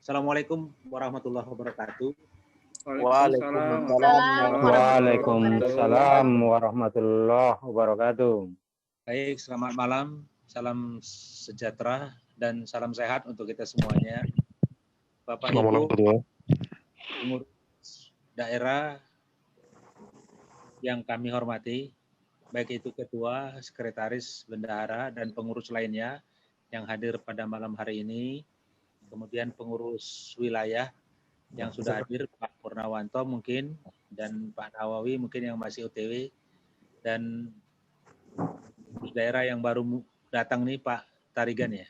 Assalamualaikum warahmatullahi wabarakatuh. Waalaikumsalam warahmatullahi wabarakatuh. Baik, selamat malam, salam sejahtera dan salam sehat untuk kita semuanya. Bapak Ibu, pengurus daerah yang kami hormati, baik itu ketua, sekretaris, bendahara, dan pengurus lainnya yang hadir pada malam hari ini, kemudian pengurus wilayah yang sudah hadir, Pak Purnawanto mungkin, dan Pak Nawawi mungkin yang masih OTW, dan daerah yang baru datang nih Pak Tarigan ya.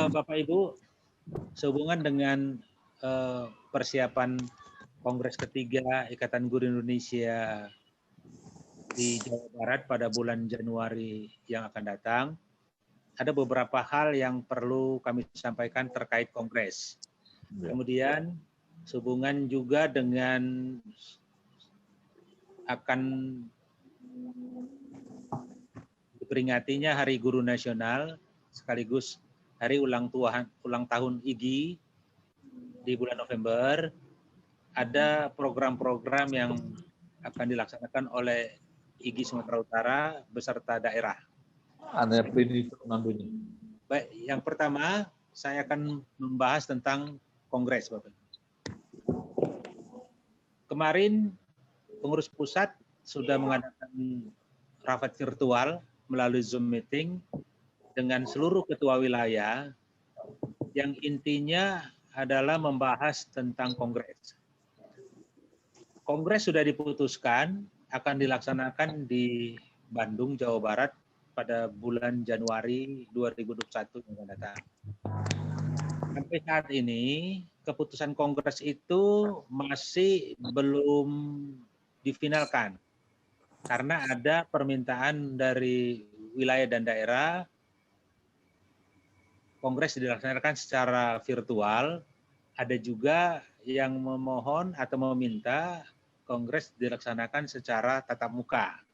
Bapak Ibu, sehubungan dengan persiapan Kongres ketiga Ikatan Guru Indonesia di Jawa Barat pada bulan Januari yang akan datang, ada beberapa hal yang perlu kami sampaikan terkait Kongres. Kemudian sehubungan juga dengan akan diperingatinya Hari Guru Nasional sekaligus hari ulang tahun IGI di bulan November, ada program-program yang akan dilaksanakan oleh IGI Sumatera Utara beserta daerah. Baik, yang pertama saya akan membahas tentang Kongres, Bapak. Kemarin pengurus pusat sudah mengadakan rapat virtual melalui Zoom meeting dengan seluruh ketua wilayah yang intinya adalah membahas tentang Kongres. Kongres sudah diputuskan akan dilaksanakan di Bandung, Jawa Barat pada bulan Januari 2021 yang akan datang. Sampai saat ini, keputusan Kongres itu masih belum difinalkan. Karena ada permintaan dari wilayah dan daerah, Kongres dilaksanakan secara virtual. Ada juga yang memohon atau meminta Kongres dilaksanakan secara tatap muka.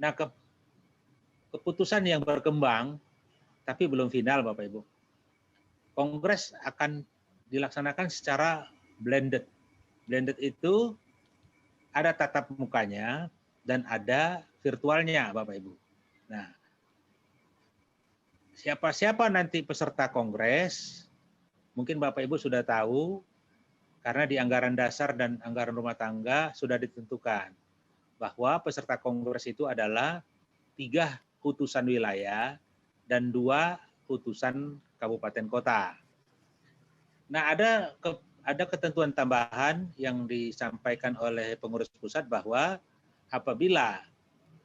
Nah, keputusan yang berkembang, tapi belum final Bapak Ibu. Kongres akan dilaksanakan secara blended. Blended itu ada tatap mukanya dan ada virtualnya Bapak Ibu. Nah, siapa-siapa nanti peserta Kongres, mungkin Bapak Ibu sudah tahu, karena di anggaran dasar dan anggaran rumah tangga sudah ditentukan bahwa peserta Kongres itu adalah 3 utusan wilayah dan 2 utusan kabupaten kota. Nah, ada ketentuan tambahan yang disampaikan oleh pengurus pusat bahwa apabila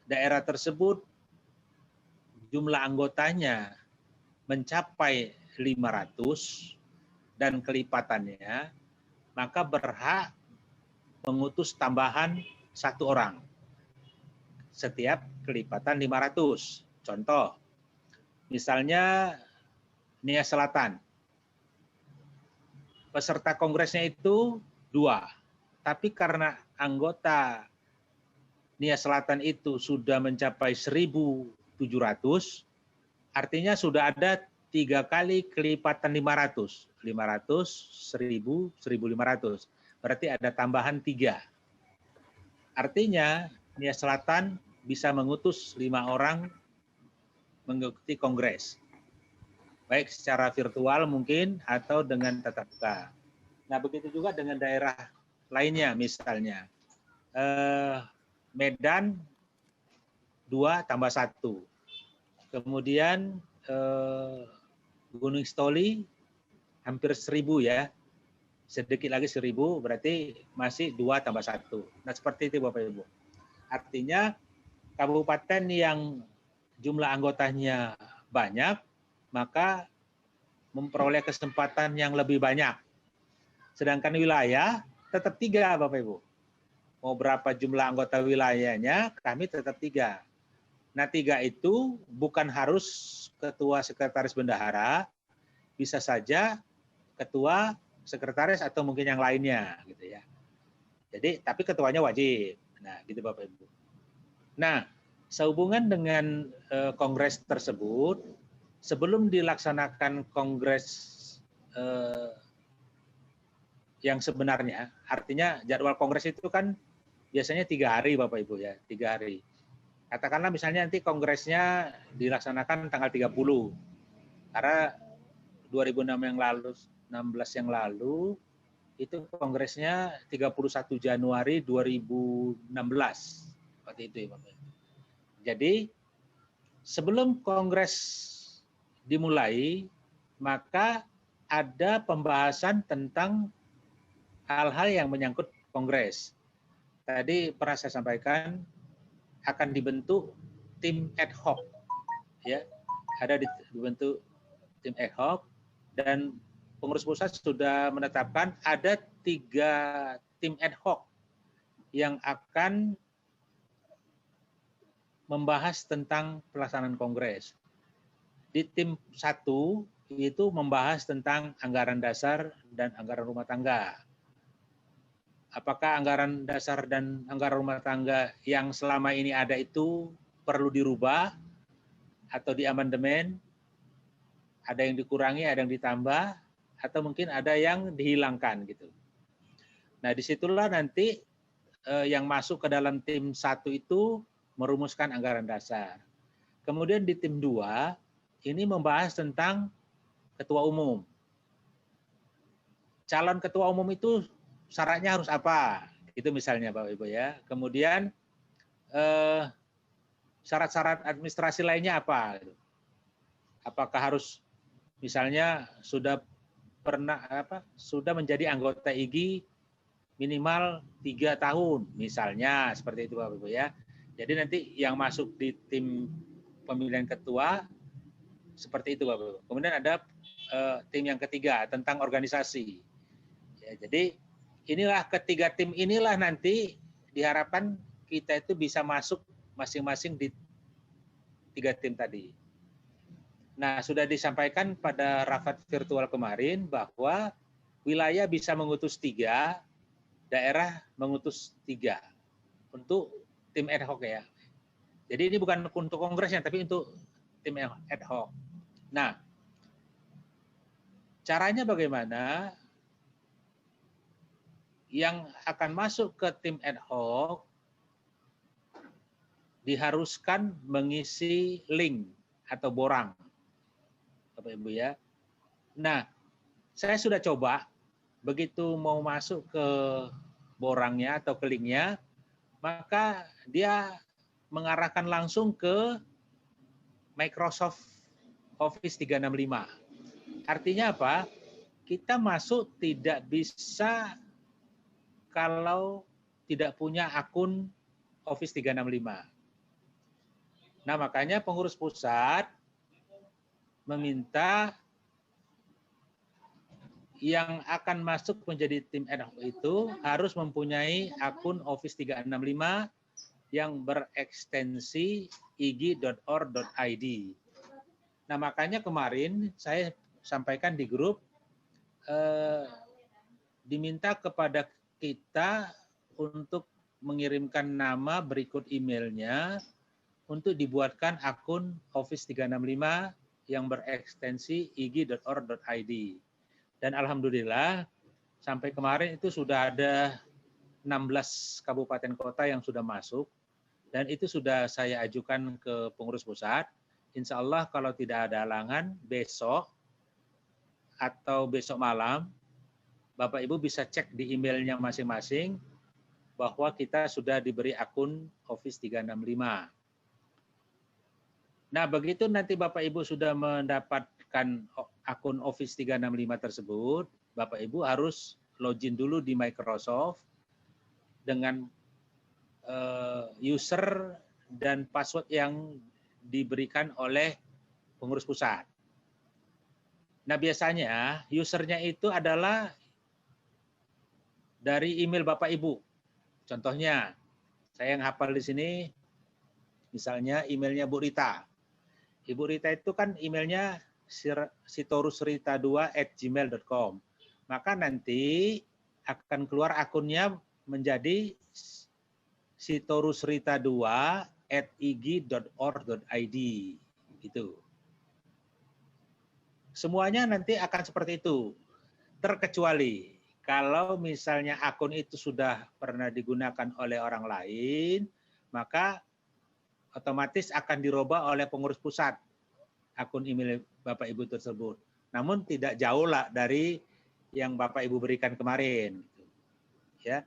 daerah tersebut jumlah anggotanya mencapai 500 dan kelipatannya, maka berhak mengutus tambahan 1 orang setiap kelipatan 500. Contoh, misalnya Nia Selatan, peserta kongresnya itu 2, tapi karena anggota Nia Selatan itu sudah mencapai 1.700, artinya sudah ada 3 kali kelipatan 500. 500, 1.000, 1.500. Berarti ada tambahan 3. Artinya Nia Selatan bisa mengutus 5 orang mengikuti kongres. Baik secara virtual mungkin atau dengan tatap muka. Nah, begitu juga dengan daerah lainnya, misalnya Medan 2 tambah 1. Kemudian Gunung Stoli hampir 1.000 ya. Sedikit lagi 1.000, berarti masih 2 tambah 1. Nah, seperti itu Bapak Ibu. Artinya kabupaten yang jumlah anggotanya banyak, maka memperoleh kesempatan yang lebih banyak. Sedangkan wilayah tetap 3 Bapak Ibu. Mau berapa jumlah anggota wilayahnya, kami tetap 3. Nah, 3 itu bukan harus ketua sekretaris bendahara, bisa saja ketua sekretaris atau mungkin yang lainnya gitu ya. Jadi tapi ketuanya wajib. Nah, gitu Bapak Ibu. Nah, sehubungan dengan kongres tersebut, sebelum dilaksanakan kongres yang sebenarnya. Artinya jadwal kongres itu kan biasanya 3 hari Bapak Ibu ya, 3 hari. Katakanlah misalnya nanti kongresnya dilaksanakan tanggal 30. Karena 2006 yang lalu, 16 yang lalu itu kongresnya 31 Januari 2016. Seperti itu ya Bapak Ibu. Jadi sebelum kongres dimulai, maka ada pembahasan tentang hal-hal yang menyangkut kongres. Tadi pernah saya sampaikan akan dibentuk tim ad hoc, ya, ada dibentuk tim ad hoc dan pengurus pusat sudah menetapkan ada 3 tim ad hoc yang akan membahas tentang pelaksanaan kongres. Di tim 1 itu membahas tentang anggaran dasar dan anggaran rumah tangga. Apakah anggaran dasar dan anggaran rumah tangga yang selama ini ada itu perlu dirubah atau diamandemen, ada yang dikurangi, ada yang ditambah, atau mungkin ada yang dihilangkan gitu. Nah disitulah nanti yang masuk ke dalam tim 1 itu merumuskan anggaran dasar. Kemudian di tim 2 ini membahas tentang ketua umum. Calon ketua umum itu syaratnya harus apa? Itu misalnya Bapak Ibu ya. Kemudian syarat-syarat administrasi lainnya apa? Apakah harus misalnya sudah menjadi anggota IGI minimal 3 tahun misalnya, seperti itu Bapak Ibu ya. Jadi nanti yang masuk di tim pemilihan ketua seperti itu Bapak Ibu. Kemudian ada tim yang ketiga tentang organisasi. Ya, jadi inilah ketiga tim inilah nanti diharapkan kita itu bisa masuk masing-masing di 3 tim tadi. Nah, sudah disampaikan pada rapat virtual kemarin bahwa wilayah bisa mengutus 3, daerah mengutus 3 untuk tim ad hoc ya. Jadi ini bukan untuk kongresnya, tapi untuk tim ad hoc. Nah, caranya bagaimana? Yang akan masuk ke tim ad hoc diharuskan mengisi link atau borang, Bapak Ibu ya. Nah, saya sudah coba, begitu mau masuk ke borangnya atau ke linknya, maka dia mengarahkan langsung ke Microsoft Office 365. Artinya apa? Kita masuk tidak bisa kalau tidak punya akun Office 365. Nah, makanya pengurus pusat meminta yang akan masuk menjadi tim ad hoc itu harus mempunyai akun Office 365 yang berekstensi igi.or.id. Nah, makanya kemarin saya sampaikan di grup, diminta kepada kita untuk mengirimkan nama berikut emailnya untuk dibuatkan akun Office 365 yang berekstensi igi.or.id. Dan alhamdulillah sampai kemarin itu sudah ada 16 kabupaten kota yang sudah masuk dan itu sudah saya ajukan ke pengurus pusat. Insya Allah kalau tidak ada halangan besok atau besok malam Bapak Ibu bisa cek di emailnya masing-masing bahwa kita sudah diberi akun Office 365. Nah, begitu nanti Bapak Ibu sudah mendapatkan akun Office 365 tersebut, Bapak Ibu harus login dulu di Microsoft dengan user dan password yang diberikan oleh pengurus pusat. Nah, biasanya usernya itu adalah dari email Bapak Ibu. Contohnya, saya yang hafal di sini, misalnya emailnya Bu Rita. Ibu Rita itu kan emailnya sitorusrita2@gmail.com. Maka nanti akan keluar akunnya menjadi sitorusrita2@ig.or.id. Gitu. Semuanya nanti akan seperti itu. terkecuali kalau misalnya akun itu sudah pernah digunakan oleh orang lain, maka otomatis akan dirubah oleh pengurus pusat akun email Bapak Ibu tersebut. Namun tidak jauh lah dari yang Bapak Ibu berikan kemarin. Ya,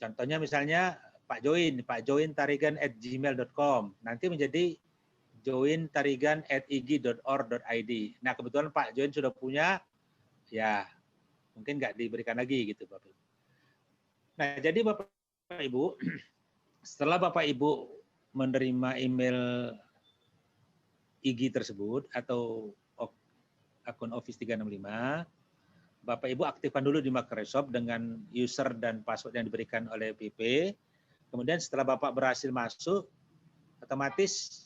contohnya misalnya Pak Join@tarigan@gmail.com, nanti menjadi jointarigan@ig.or.id. Nah, kebetulan Pak Join sudah punya, ya mungkin nggak diberikan lagi gitu Bapak Ibu. Nah, jadi Bapak Ibu, setelah Bapak Ibu menerima email IG tersebut atau akun Office 365, Bapak Ibu aktifkan dulu di Microsoft dengan user dan password yang diberikan oleh PP. Kemudian setelah Bapak berhasil masuk, otomatis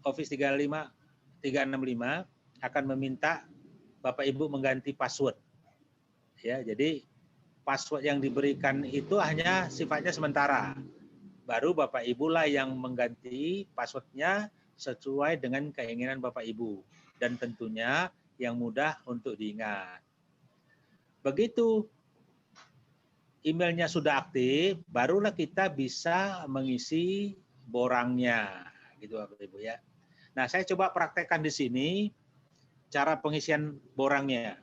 Office 365 akan meminta Bapak Ibu mengganti password. Ya, jadi password yang diberikan itu hanya sifatnya sementara. Baru Bapak Ibu lah yang mengganti passwordnya sesuai dengan keinginan Bapak Ibu. Dan tentunya yang mudah untuk diingat. Begitu emailnya sudah aktif, barulah kita bisa mengisi borangnya, gitu Bapak Ibu ya. Nah, saya coba praktekkan di sini cara pengisian borangnya.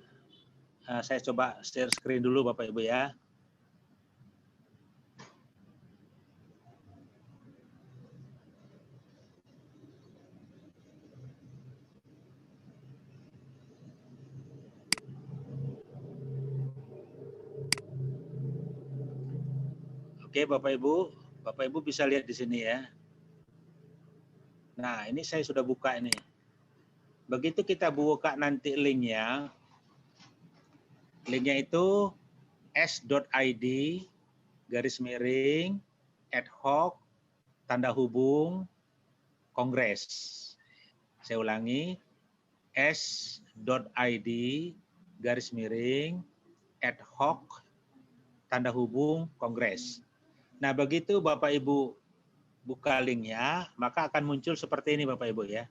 Saya coba share screen dulu Bapak Ibu ya. Oke Bapak Ibu bisa lihat di sini ya. Nah, ini saya sudah buka ini. Begitu kita buka nanti linknya itu s.id /ad-hoc kongres. Saya ulangi, s.id /ad-hoc kongres. Nah, begitu Bapak Ibu buka linknya, maka akan muncul seperti ini Bapak Ibu ya.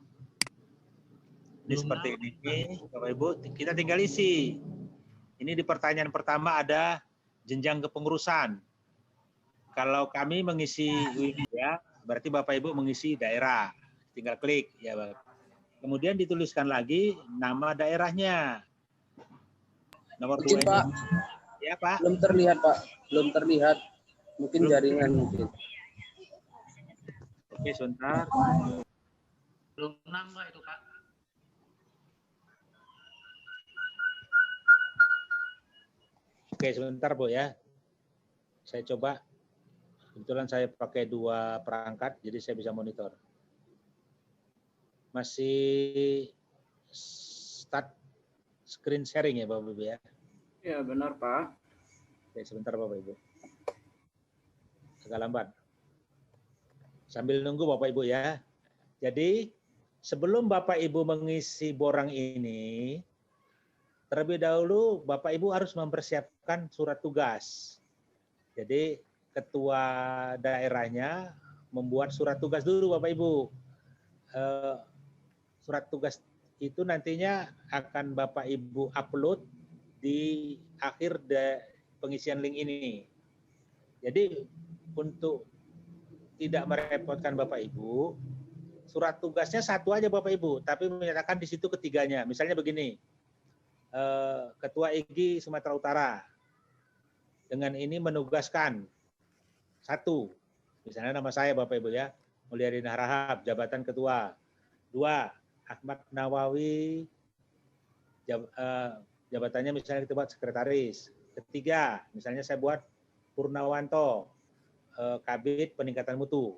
Ini seperti ini Bapak Ibu, kita tinggal isi. Ini di pertanyaan pertama ada jenjang kepengurusan. Kalau kami mengisi ya, berarti Bapak Ibu mengisi daerah. Tinggal klik ya Bapak. Kemudian dituliskan lagi nama daerahnya. Nomor 2 Pak. Ya Pak. Belum terlihat Pak, belum terlihat. Mungkin jaringan mungkin. Oke, sebentar. Belum nambah itu Pak. Oke, sebentar Bu ya. Saya coba. Kebetulan saya pakai 2 perangkat, jadi saya bisa monitor. Masih start screen sharing ya Bapak Ibu ya? Ya benar Pak. Oke, sebentar Bapak Ibu. Agak lambat. Sambil nunggu Bapak Ibu ya. Jadi sebelum Bapak Ibu mengisi borang ini, terlebih dahulu Bapak Ibu harus mempersiapkan surat tugas. Jadi ketua daerahnya membuat surat tugas dulu Bapak Ibu. Surat tugas itu nantinya akan Bapak Ibu upload di akhir pengisian link ini. Jadi untuk tidak merepotkan Bapak Ibu, surat tugasnya satu aja Bapak Ibu, tapi menyatakan di situ ketiganya. Misalnya begini, Ketua IG Sumatera Utara dengan ini menugaskan 1, misalnya nama saya Bapak Ibu ya, Mulyadin Harahap, jabatan Ketua. 2, Ahmad Nawawi, jabatannya misalnya kita buat sekretaris. 3, misalnya saya buat Purnawanto, Kabid Peningkatan Mutu,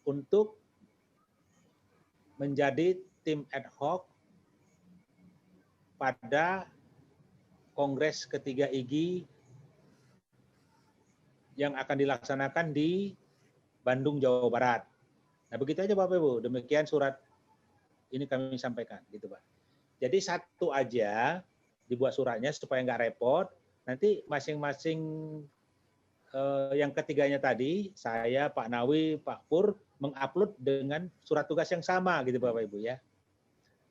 untuk menjadi tim ad hoc pada Kongres ketiga IG yang akan dilaksanakan di Bandung, Jawa Barat. Nah, begitu aja Bapak Ibu. Demikian surat ini kami sampaikan, gitu Pak. Jadi satu aja dibuat suratnya supaya nggak repot. Nanti masing-masing yang ketiganya tadi, saya, Pak Nawi, Pak Pur, mengupload dengan surat tugas yang sama gitu Bapak Ibu ya.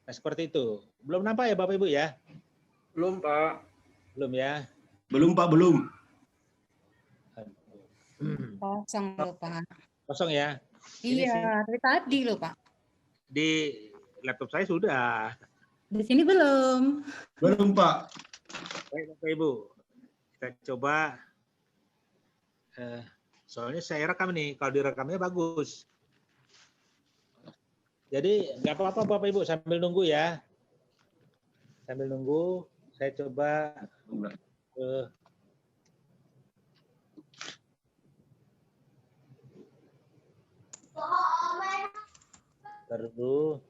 Nah seperti itu. Belum nampak ya Bapak Ibu ya? Belum Pak. Belum ya? Belum Pak, belum. Kosong loh Pak. Kosong ya? Ini sih Iya, dari tadi loh Pak. di laptop saya sudah. Di sini belum. Belum Pak. Baik Bapak Ibu, kita coba. Soalnya saya rekam nih, kalau direkamnya bagus. Jadi nggak apa-apa Bapak Ibu sambil nunggu ya. Sambil nunggu, saya coba dulu.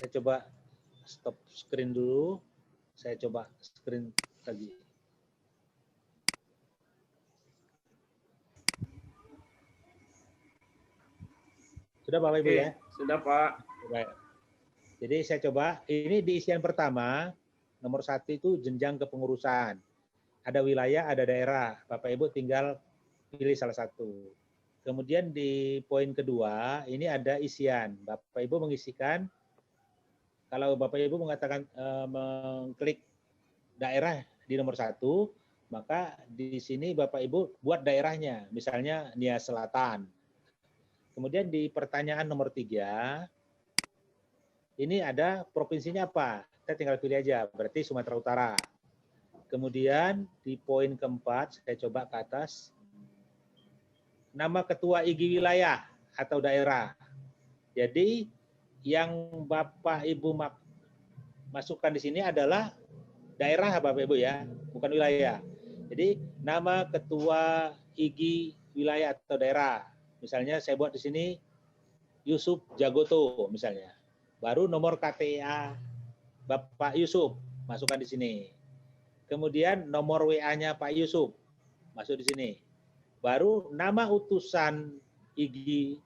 Saya coba stop screen dulu. Saya coba screen lagi. Sudah Bapak Ibu ya? Sudah Pak. Baik. Jadi saya coba, ini di isian pertama, nomor 1 itu jenjang kepengurusan. Ada wilayah, ada daerah. Bapak Ibu tinggal pilih salah satu. Kemudian di poin kedua, ini ada isian. Bapak Ibu mengisikan, kalau Bapak Ibu mengatakan mengklik daerah di nomor 1, maka di sini Bapak Ibu buat daerahnya. Misalnya Nia Selatan. Kemudian di pertanyaan nomor 3, ini ada provinsinya apa? Kita tinggal pilih aja, berarti Sumatera Utara. Kemudian di poin keempat, saya coba ke atas, nama ketua IG wilayah atau daerah. Jadi yang Bapak Ibu masukkan di sini adalah daerah Bapak Ibu ya, bukan wilayah. Jadi nama ketua IG wilayah atau daerah. Misalnya saya buat di sini Yusuf Jagoto misalnya. Baru nomor KTA Bapak Yusuf masukkan di sini. Kemudian nomor WA-nya Pak Yusuf masuk di sini. Baru nama utusan IG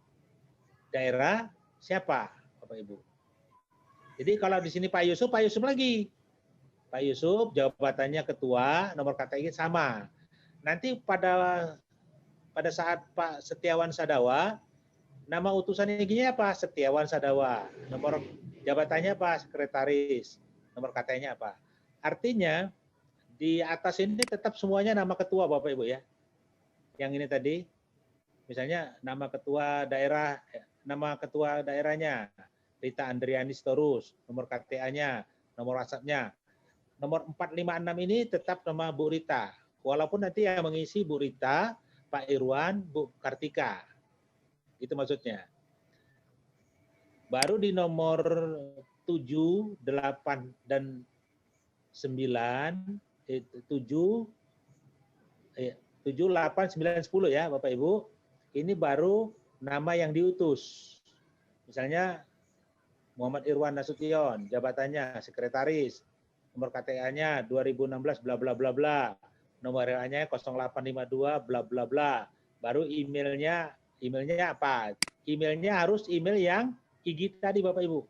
daerah siapa Bapak Ibu. Jadi kalau di sini Pak Yusuf lagi. Pak Yusuf jabatannya ketua, nomor KTI sama. Nanti pada saat Pak Setiawan Sadawa, nama utusan IG-nya apa? Setiawan Sadawa. Nomor jabatannya apa? Sekretaris. Nomor KTI-nya apa? Artinya di atas ini tetap semuanya nama ketua Bapak Ibu ya. Yang ini tadi, misalnya nama ketua daerahnya, Rita Andriani Storus, nomor KTA-nya, nomor WhatsApp-nya. Nomor 456 ini tetap nama Bu Rita. Walaupun nanti yang mengisi Bu Rita, Pak Irwan, Bu Kartika. Itu maksudnya. Baru di nomor 7, 8, dan 9, 7, 8, 9, 10 ya Bapak Ibu. Ini baru nama yang diutus. Misalnya Muhammad Irwan Nasution, jabatannya sekretaris, nomor KTA-nya 2016 bla bla bla bla, nomor WA-nya 0852 bla bla bla. Baru emailnya apa? Emailnya harus email yang IG tadi Bapak Ibu.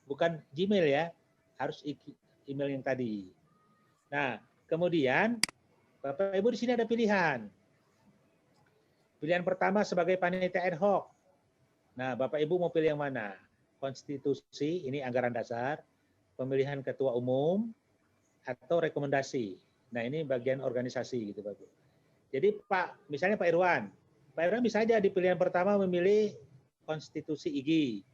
Bukan Gmail ya, harus email yang tadi. Nah, kemudian Bapak Ibu di sini ada pilihan. Pilihan pertama sebagai panitia ad hoc. Nah, Bapak Ibu mau pilih yang mana? Konstitusi, ini anggaran dasar, pemilihan ketua umum, atau rekomendasi. Nah, ini bagian organisasi gitu, Bapak. Jadi misalnya Pak Irwan bisa aja di pilihan pertama memilih konstitusi IG.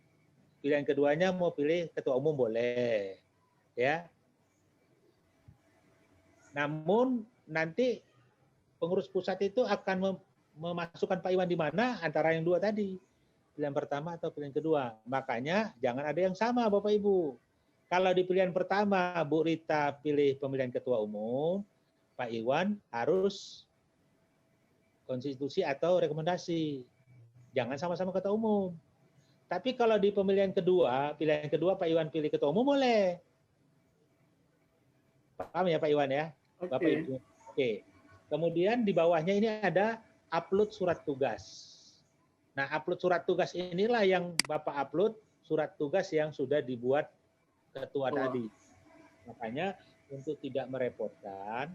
Pilihan keduanya mau pilih ketua umum boleh. Ya. Namun nanti pengurus pusat itu akan memasukkan Pak Iwan di mana antara yang dua tadi. Pilihan pertama atau pilihan kedua. Makanya jangan ada yang sama Bapak Ibu. Kalau di pilihan pertama Bu Rita pilih pemilihan ketua umum, Pak Iwan harus konstitusi atau rekomendasi. Jangan sama-sama ketua umum. Tapi kalau di pilihan kedua Pak Iwan pilih ketua umum boleh. Paham ya Pak Iwan ya? Bapak Ibu. Oke. Kemudian di bawahnya ini ada upload surat tugas. Nah, upload surat tugas inilah yang Bapak upload surat tugas yang sudah dibuat ketua tadi. Makanya untuk tidak merepotkan,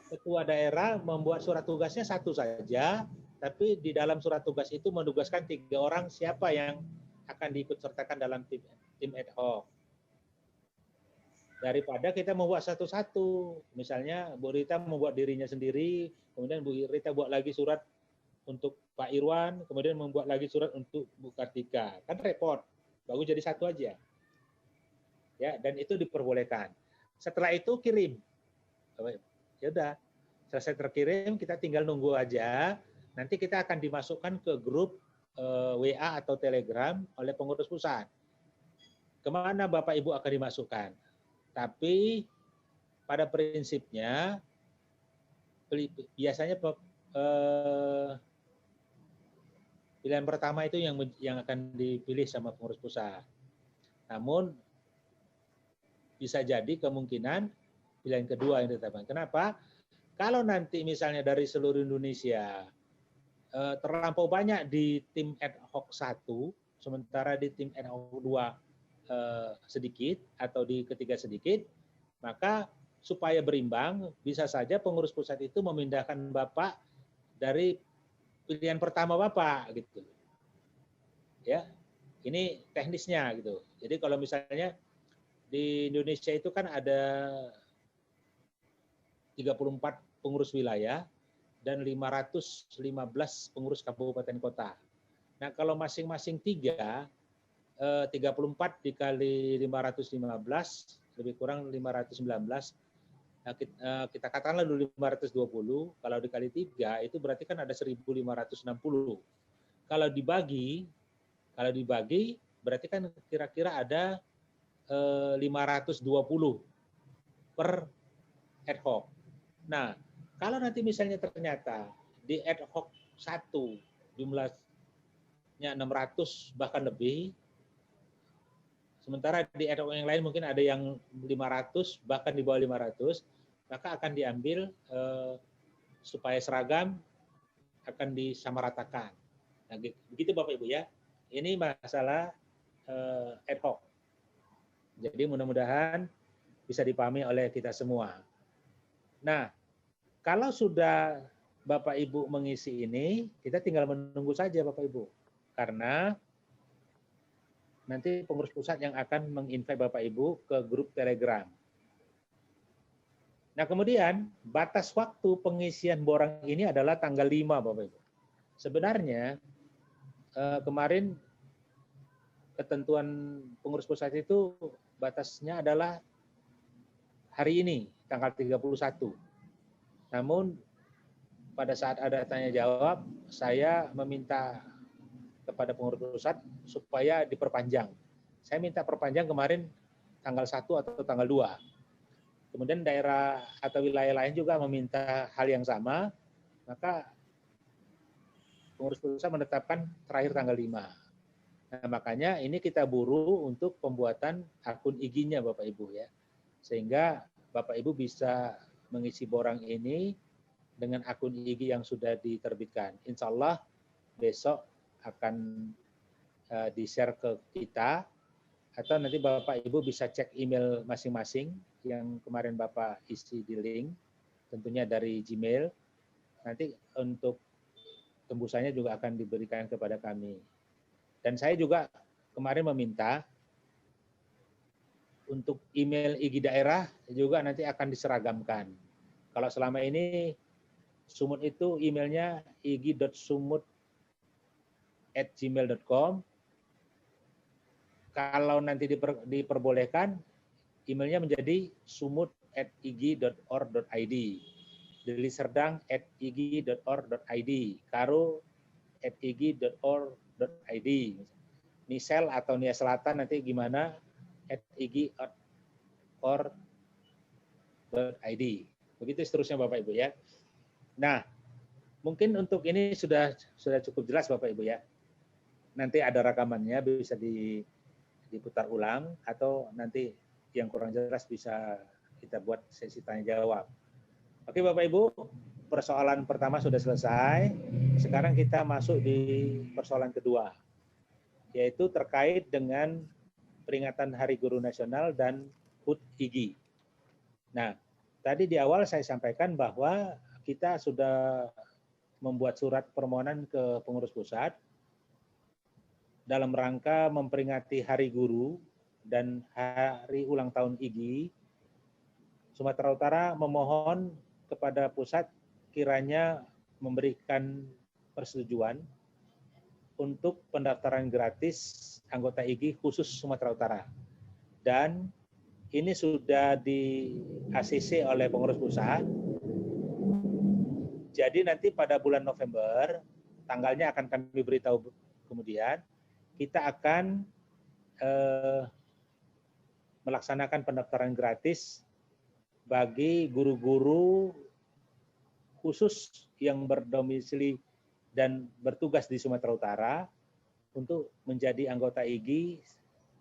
ketua daerah membuat surat tugasnya satu saja, tapi di dalam surat tugas itu menugaskan 3 orang siapa yang akan diikut sertakan dalam tim ad hoc. daripada kita membuat satu-satu. Misalnya Bu Rita membuat dirinya sendiri, kemudian Bu Rita buat lagi surat untuk Pak Irwan, kemudian membuat lagi surat untuk Bu Kartika. Kan repot. Bagus jadi satu aja. Ya, dan itu diperbolehkan. Setelah itu kirim. Ya udah, selesai terkirim kita tinggal nunggu aja. Nanti kita akan dimasukkan ke grup WA atau Telegram oleh pengurus pusat. Kemana Bapak Ibu akan dimasukkan? Tapi pada prinsipnya biasanya pilihan pertama itu yang akan dipilih sama pengurus pusat. Namun bisa jadi kemungkinan pilihan kedua yang ditetapkan. Kenapa? Kalau nanti misalnya dari seluruh Indonesia terlampau banyak di tim ad hoc 1, sementara di tim ad hoc 2 sedikit atau di ketiga sedikit, maka supaya berimbang bisa saja pengurus pusat itu memindahkan Bapak dari pilihan pertama Bapak gitu. Ya. Ini teknisnya gitu. Jadi kalau misalnya di Indonesia itu kan ada 34 pengurus wilayah dan 515 pengurus kabupaten kota. Nah, kalau masing-masing 34 dikali 515 lebih kurang 519. Nah, kita katakanlah dulu 520, kalau dikali 3 itu berarti kan ada 1560. Kalau dibagi berarti kan kira-kira ada 520 per ad hoc. Nah, kalau nanti misalnya ternyata di ad hoc 1 jumlahnya 600 bahkan lebih, sementara di ad hoc yang lain mungkin ada yang 500 bahkan di bawah 500, maka akan diambil supaya seragam akan disamaratakan. Nah, begitu Bapak Ibu ya. Ini masalah ad hoc. Jadi mudah-mudahan bisa dipahami oleh kita semua. Nah, kalau sudah Bapak Ibu mengisi ini, kita tinggal menunggu saja Bapak Ibu. Karena nanti pengurus pusat yang akan menginvite Bapak Ibu ke grup Telegram. Nah, kemudian batas waktu pengisian borang ini adalah tanggal 5 Bapak Ibu. Sebenarnya kemarin ketentuan pengurus pusat itu batasnya adalah hari ini, tanggal 31. Namun pada saat ada tanya jawab, saya meminta kepada pengurus pusat supaya diperpanjang. Saya minta perpanjang kemarin tanggal 1 atau tanggal 2. Kemudian daerah atau wilayah lain juga meminta hal yang sama, maka pengurus pusat menetapkan terakhir tanggal 5. Nah, makanya ini kita buru untuk pembuatan akun IG-nya Bapak Ibu ya. Sehingga Bapak Ibu bisa mengisi borang ini dengan akun IG yang sudah diterbitkan. Insya Allah besok akan di-share ke kita, atau nanti Bapak Ibu bisa cek email masing-masing yang kemarin Bapak isi di link, tentunya dari Gmail. Nanti untuk tembusannya juga akan diberikan kepada kami. Dan saya juga kemarin meminta untuk email IG daerah juga nanti akan diseragamkan. Kalau selama ini Sumut itu emailnya ig.sumut@gmail.com. Kalau nanti diperbolehkan, emailnya menjadi sumut@ig.or.id, deliserdang@ig.or.id, karo@ig.or.id, Nisel atau Nia Selatan nanti gimana @ig.or.id. Begitu seterusnya Bapak Ibu ya. Nah, mungkin untuk ini sudah cukup jelas Bapak Ibu ya. Nanti ada rekamannya bisa diputar ulang, atau nanti yang kurang jelas bisa kita buat sesi tanya jawab. Oke Bapak Ibu, persoalan pertama sudah selesai. Sekarang kita masuk di persoalan kedua, yaitu terkait dengan peringatan Hari Guru Nasional dan HUT IG. Nah, tadi di awal saya sampaikan bahwa kita sudah membuat surat permohonan ke pengurus pusat dalam rangka memperingati Hari Guru dan Hari Ulang Tahun IG Sumatera Utara memohon kepada pusat kiranya memberikan persetujuan untuk pendaftaran gratis anggota IGI khusus Sumatera Utara. Dan ini sudah di ACC oleh pengurus pusat. Jadi nanti pada bulan November, tanggalnya akan kami beritahu kemudian, kita akan melaksanakan pendaftaran gratis bagi guru-guru khusus yang berdomisili dan bertugas di Sumatera Utara untuk menjadi anggota IGI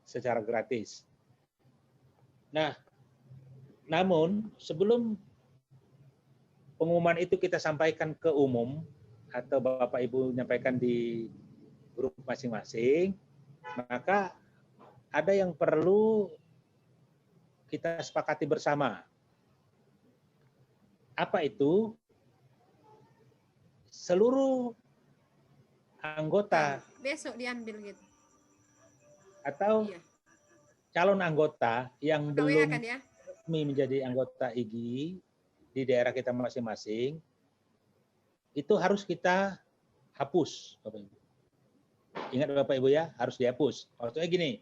secara gratis. Nah, namun sebelum pengumuman itu kita sampaikan ke umum atau Bapak Ibu menyampaikan di grup masing-masing, maka ada yang perlu kita sepakati bersama. Apa itu? Seluruh anggota besok diambil gitu. Atau Iya. calon anggota yang belum Kan ya? resmi menjadi anggota IGI di daerah kita masing-masing, itu harus kita hapus, Bapak Ibu. Ingat Bapak Ibu ya, harus dihapus. Maksudnya gini,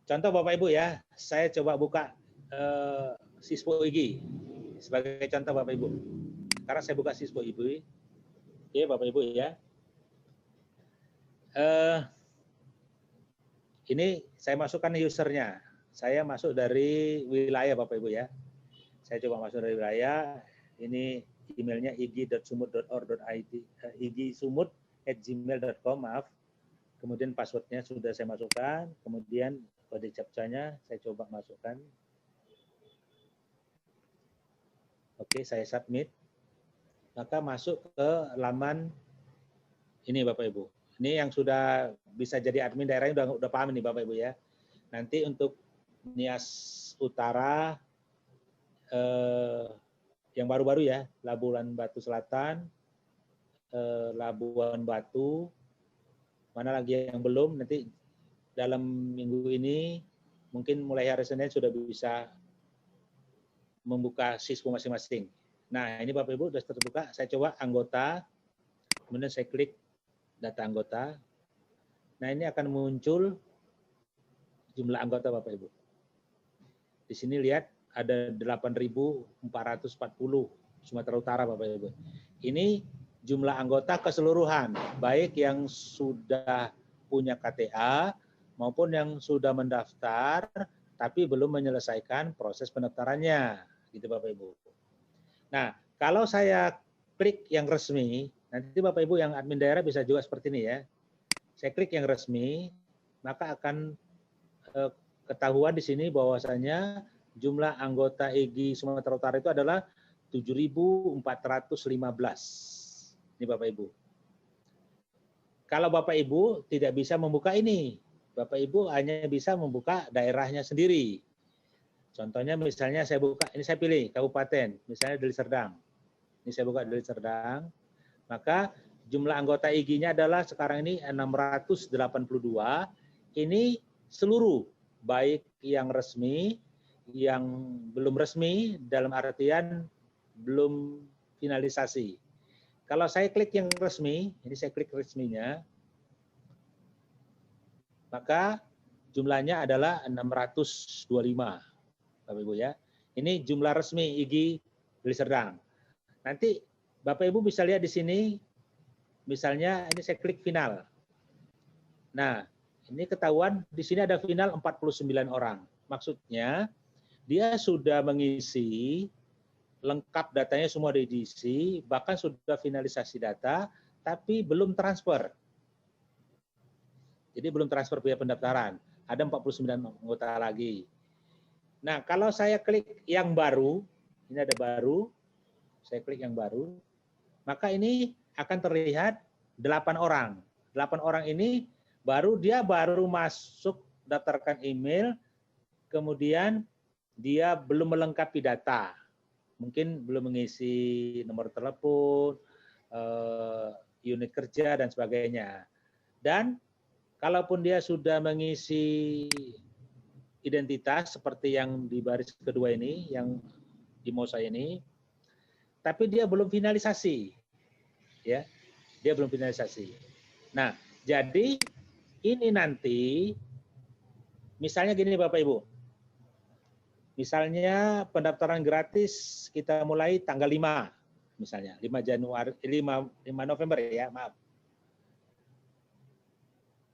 contoh Bapak Ibu ya, saya coba buka Sispo IGI sebagai contoh Bapak Ibu. Karena saya buka Sispo IGI, oke Bapak Ibu ya. Ini saya masukkan usernya. Saya masuk dari wilayah Bapak Ibu ya. Saya coba masuk dari wilayah. Ini emailnya igi.sumut.or.id, igisumut@gmail.com, maaf. Kemudian passwordnya sudah saya masukkan. Kemudian kode captcha-nya saya coba masukkan. Oke, saya submit. Maka masuk ke laman ini Bapak Ibu. Ini yang sudah bisa jadi admin daerahnya udah paham nih Bapak Ibu ya. Nanti untuk Nias Utara yang baru-baru ya, Labuan Batu Selatan, Labuan Batu, mana lagi yang belum, nanti dalam minggu ini mungkin mulai hari Senin sudah bisa membuka siswa masing-masing. Nah, ini Bapak Ibu sudah terbuka, saya coba anggota, kemudian saya klik data anggota. Nah, ini akan muncul jumlah anggota Bapak Ibu. Di sini lihat ada 8.440 Sumatera Utara Bapak Ibu. Ini jumlah anggota keseluruhan, baik yang sudah punya KTA maupun yang sudah mendaftar tapi belum menyelesaikan proses pendaftarannya, gitu Bapak Ibu. Nah, kalau saya klik yang resmi, nanti Bapak Ibu yang admin daerah bisa juga seperti ini ya. Saya klik yang resmi, maka akan ketahuan di sini bahwasanya jumlah anggota IGI Sumatera Utara itu adalah 7.415. Ini Bapak Ibu. Kalau Bapak Ibu tidak bisa membuka ini, Bapak Ibu hanya bisa membuka daerahnya sendiri. Contohnya misalnya saya buka, ini saya pilih kabupaten, misalnya Deli Serdang. Ini saya buka Deli Serdang, maka jumlah anggota IGI-nya adalah sekarang ini 682. Ini seluruh, baik yang resmi, yang belum resmi, dalam artian belum finalisasi. Kalau saya klik yang resmi, ini saya klik resminya, maka jumlahnya adalah 625, Bapak Ibu ya. Ini jumlah resmi IGI Deli Serdang. Nanti Bapak Ibu bisa lihat di sini, misalnya ini saya klik final. Nah, ini ketahuan di sini ada final 49 orang. Maksudnya dia sudah mengisi lengkap datanya, semua diisi, bahkan sudah finalisasi data, tapi belum transfer. Jadi belum transfer biaya pendaftaran. Ada 49 anggota lagi. Nah, kalau saya klik yang baru, ini ada baru, saya klik yang baru, maka ini akan terlihat 8 orang. 8 orang ini dia baru masuk daftarkan email, kemudian dia belum melengkapi data. Mungkin belum mengisi nomor telepon, unit kerja, dan sebagainya. Dan kalaupun dia sudah mengisi identitas seperti yang di baris kedua ini, yang IMO saya ini, tapi dia belum finalisasi, ya, dia belum finalisasi. Nah, jadi ini nanti, misalnya gini Bapak Ibu, misalnya pendaftaran gratis kita mulai tanggal 5, misalnya 5 November ya, maaf.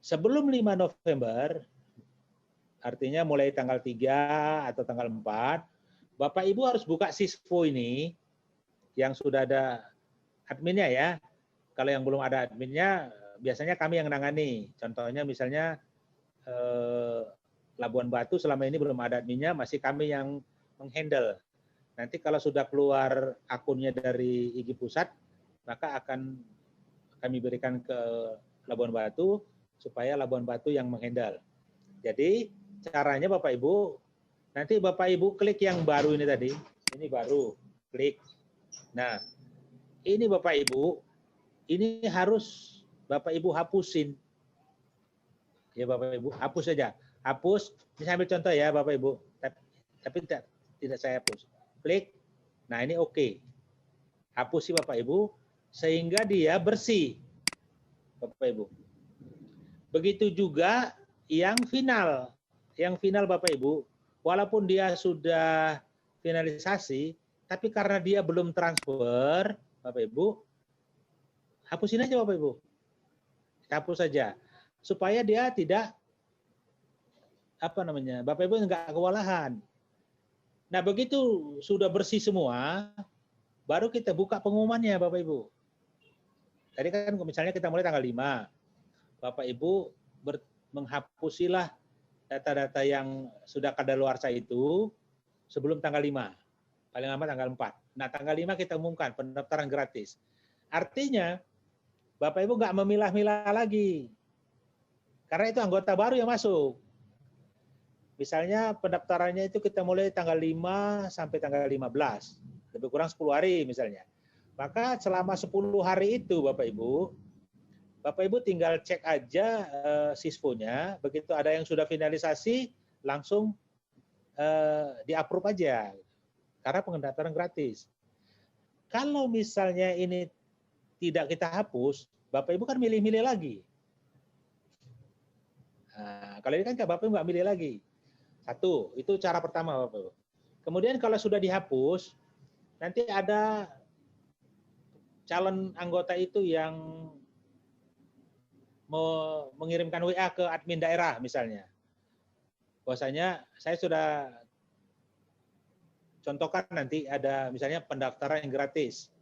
Sebelum 5 November, artinya mulai tanggal 3 atau tanggal 4, Bapak Ibu harus buka Sisfo ini yang sudah ada adminnya ya. Kalau yang belum ada adminnya, biasanya kami yang nangani. Contohnya misalnya Labuan Batu selama ini belum ada adminnya, masih kami yang menghandle. Nanti kalau sudah keluar akunnya dari IG Pusat, maka akan kami berikan ke Labuan Batu, supaya Labuan Batu yang menghandle. Jadi caranya Bapak Ibu, nanti Bapak Ibu klik yang baru ini tadi, ini baru, klik. Nah, ini Bapak Ibu, ini harus Bapak Ibu hapusin. Ya Bapak Ibu, hapus saja. Hapus, ini saya ambil contoh ya Bapak Ibu, tapi tidak saya hapus. Klik, nah ini oke. Hapus sih Bapak Ibu, sehingga dia bersih. Bapak Ibu. Begitu juga yang final. Yang final Bapak Ibu, walaupun dia sudah finalisasi, tapi karena dia belum transfer, Bapak Ibu, hapusin aja Bapak Ibu. Hapus saja. Supaya dia tidak, Bapak Ibu enggak kewalahan. Nah, begitu sudah bersih semua, baru kita buka pengumumannya Bapak Ibu. Tadi kan misalnya kita mulai tanggal 5. Bapak Ibu menghapusilah data-data yang sudah kadaluarsa itu sebelum tanggal 5. Paling lama tanggal 4. Nah, tanggal 5 kita umumkan pendaftaran gratis. Artinya, Bapak Ibu nggak memilah-milah lagi. Karena itu anggota baru yang masuk. Misalnya pendaftarannya itu kita mulai tanggal 5 sampai tanggal 15. Lebih kurang 10 hari misalnya. Maka selama 10 hari itu Bapak Ibu tinggal cek aja Sisfonya, begitu ada yang sudah finalisasi, langsung di-approve aja. Karena pendaftaran gratis. Kalau misalnya ini tidak kita hapus, Bapak Ibu kan milih-milih lagi. Nah, kalau ini kan Bapak Ibu nggak milih lagi. Satu, itu cara pertama Bapak Ibu. Kemudian kalau sudah dihapus, nanti ada calon anggota itu yang mau mengirimkan WA ke admin daerah misalnya. Bahwasanya saya sudah contohkan nanti ada misalnya pendaftaran yang gratis.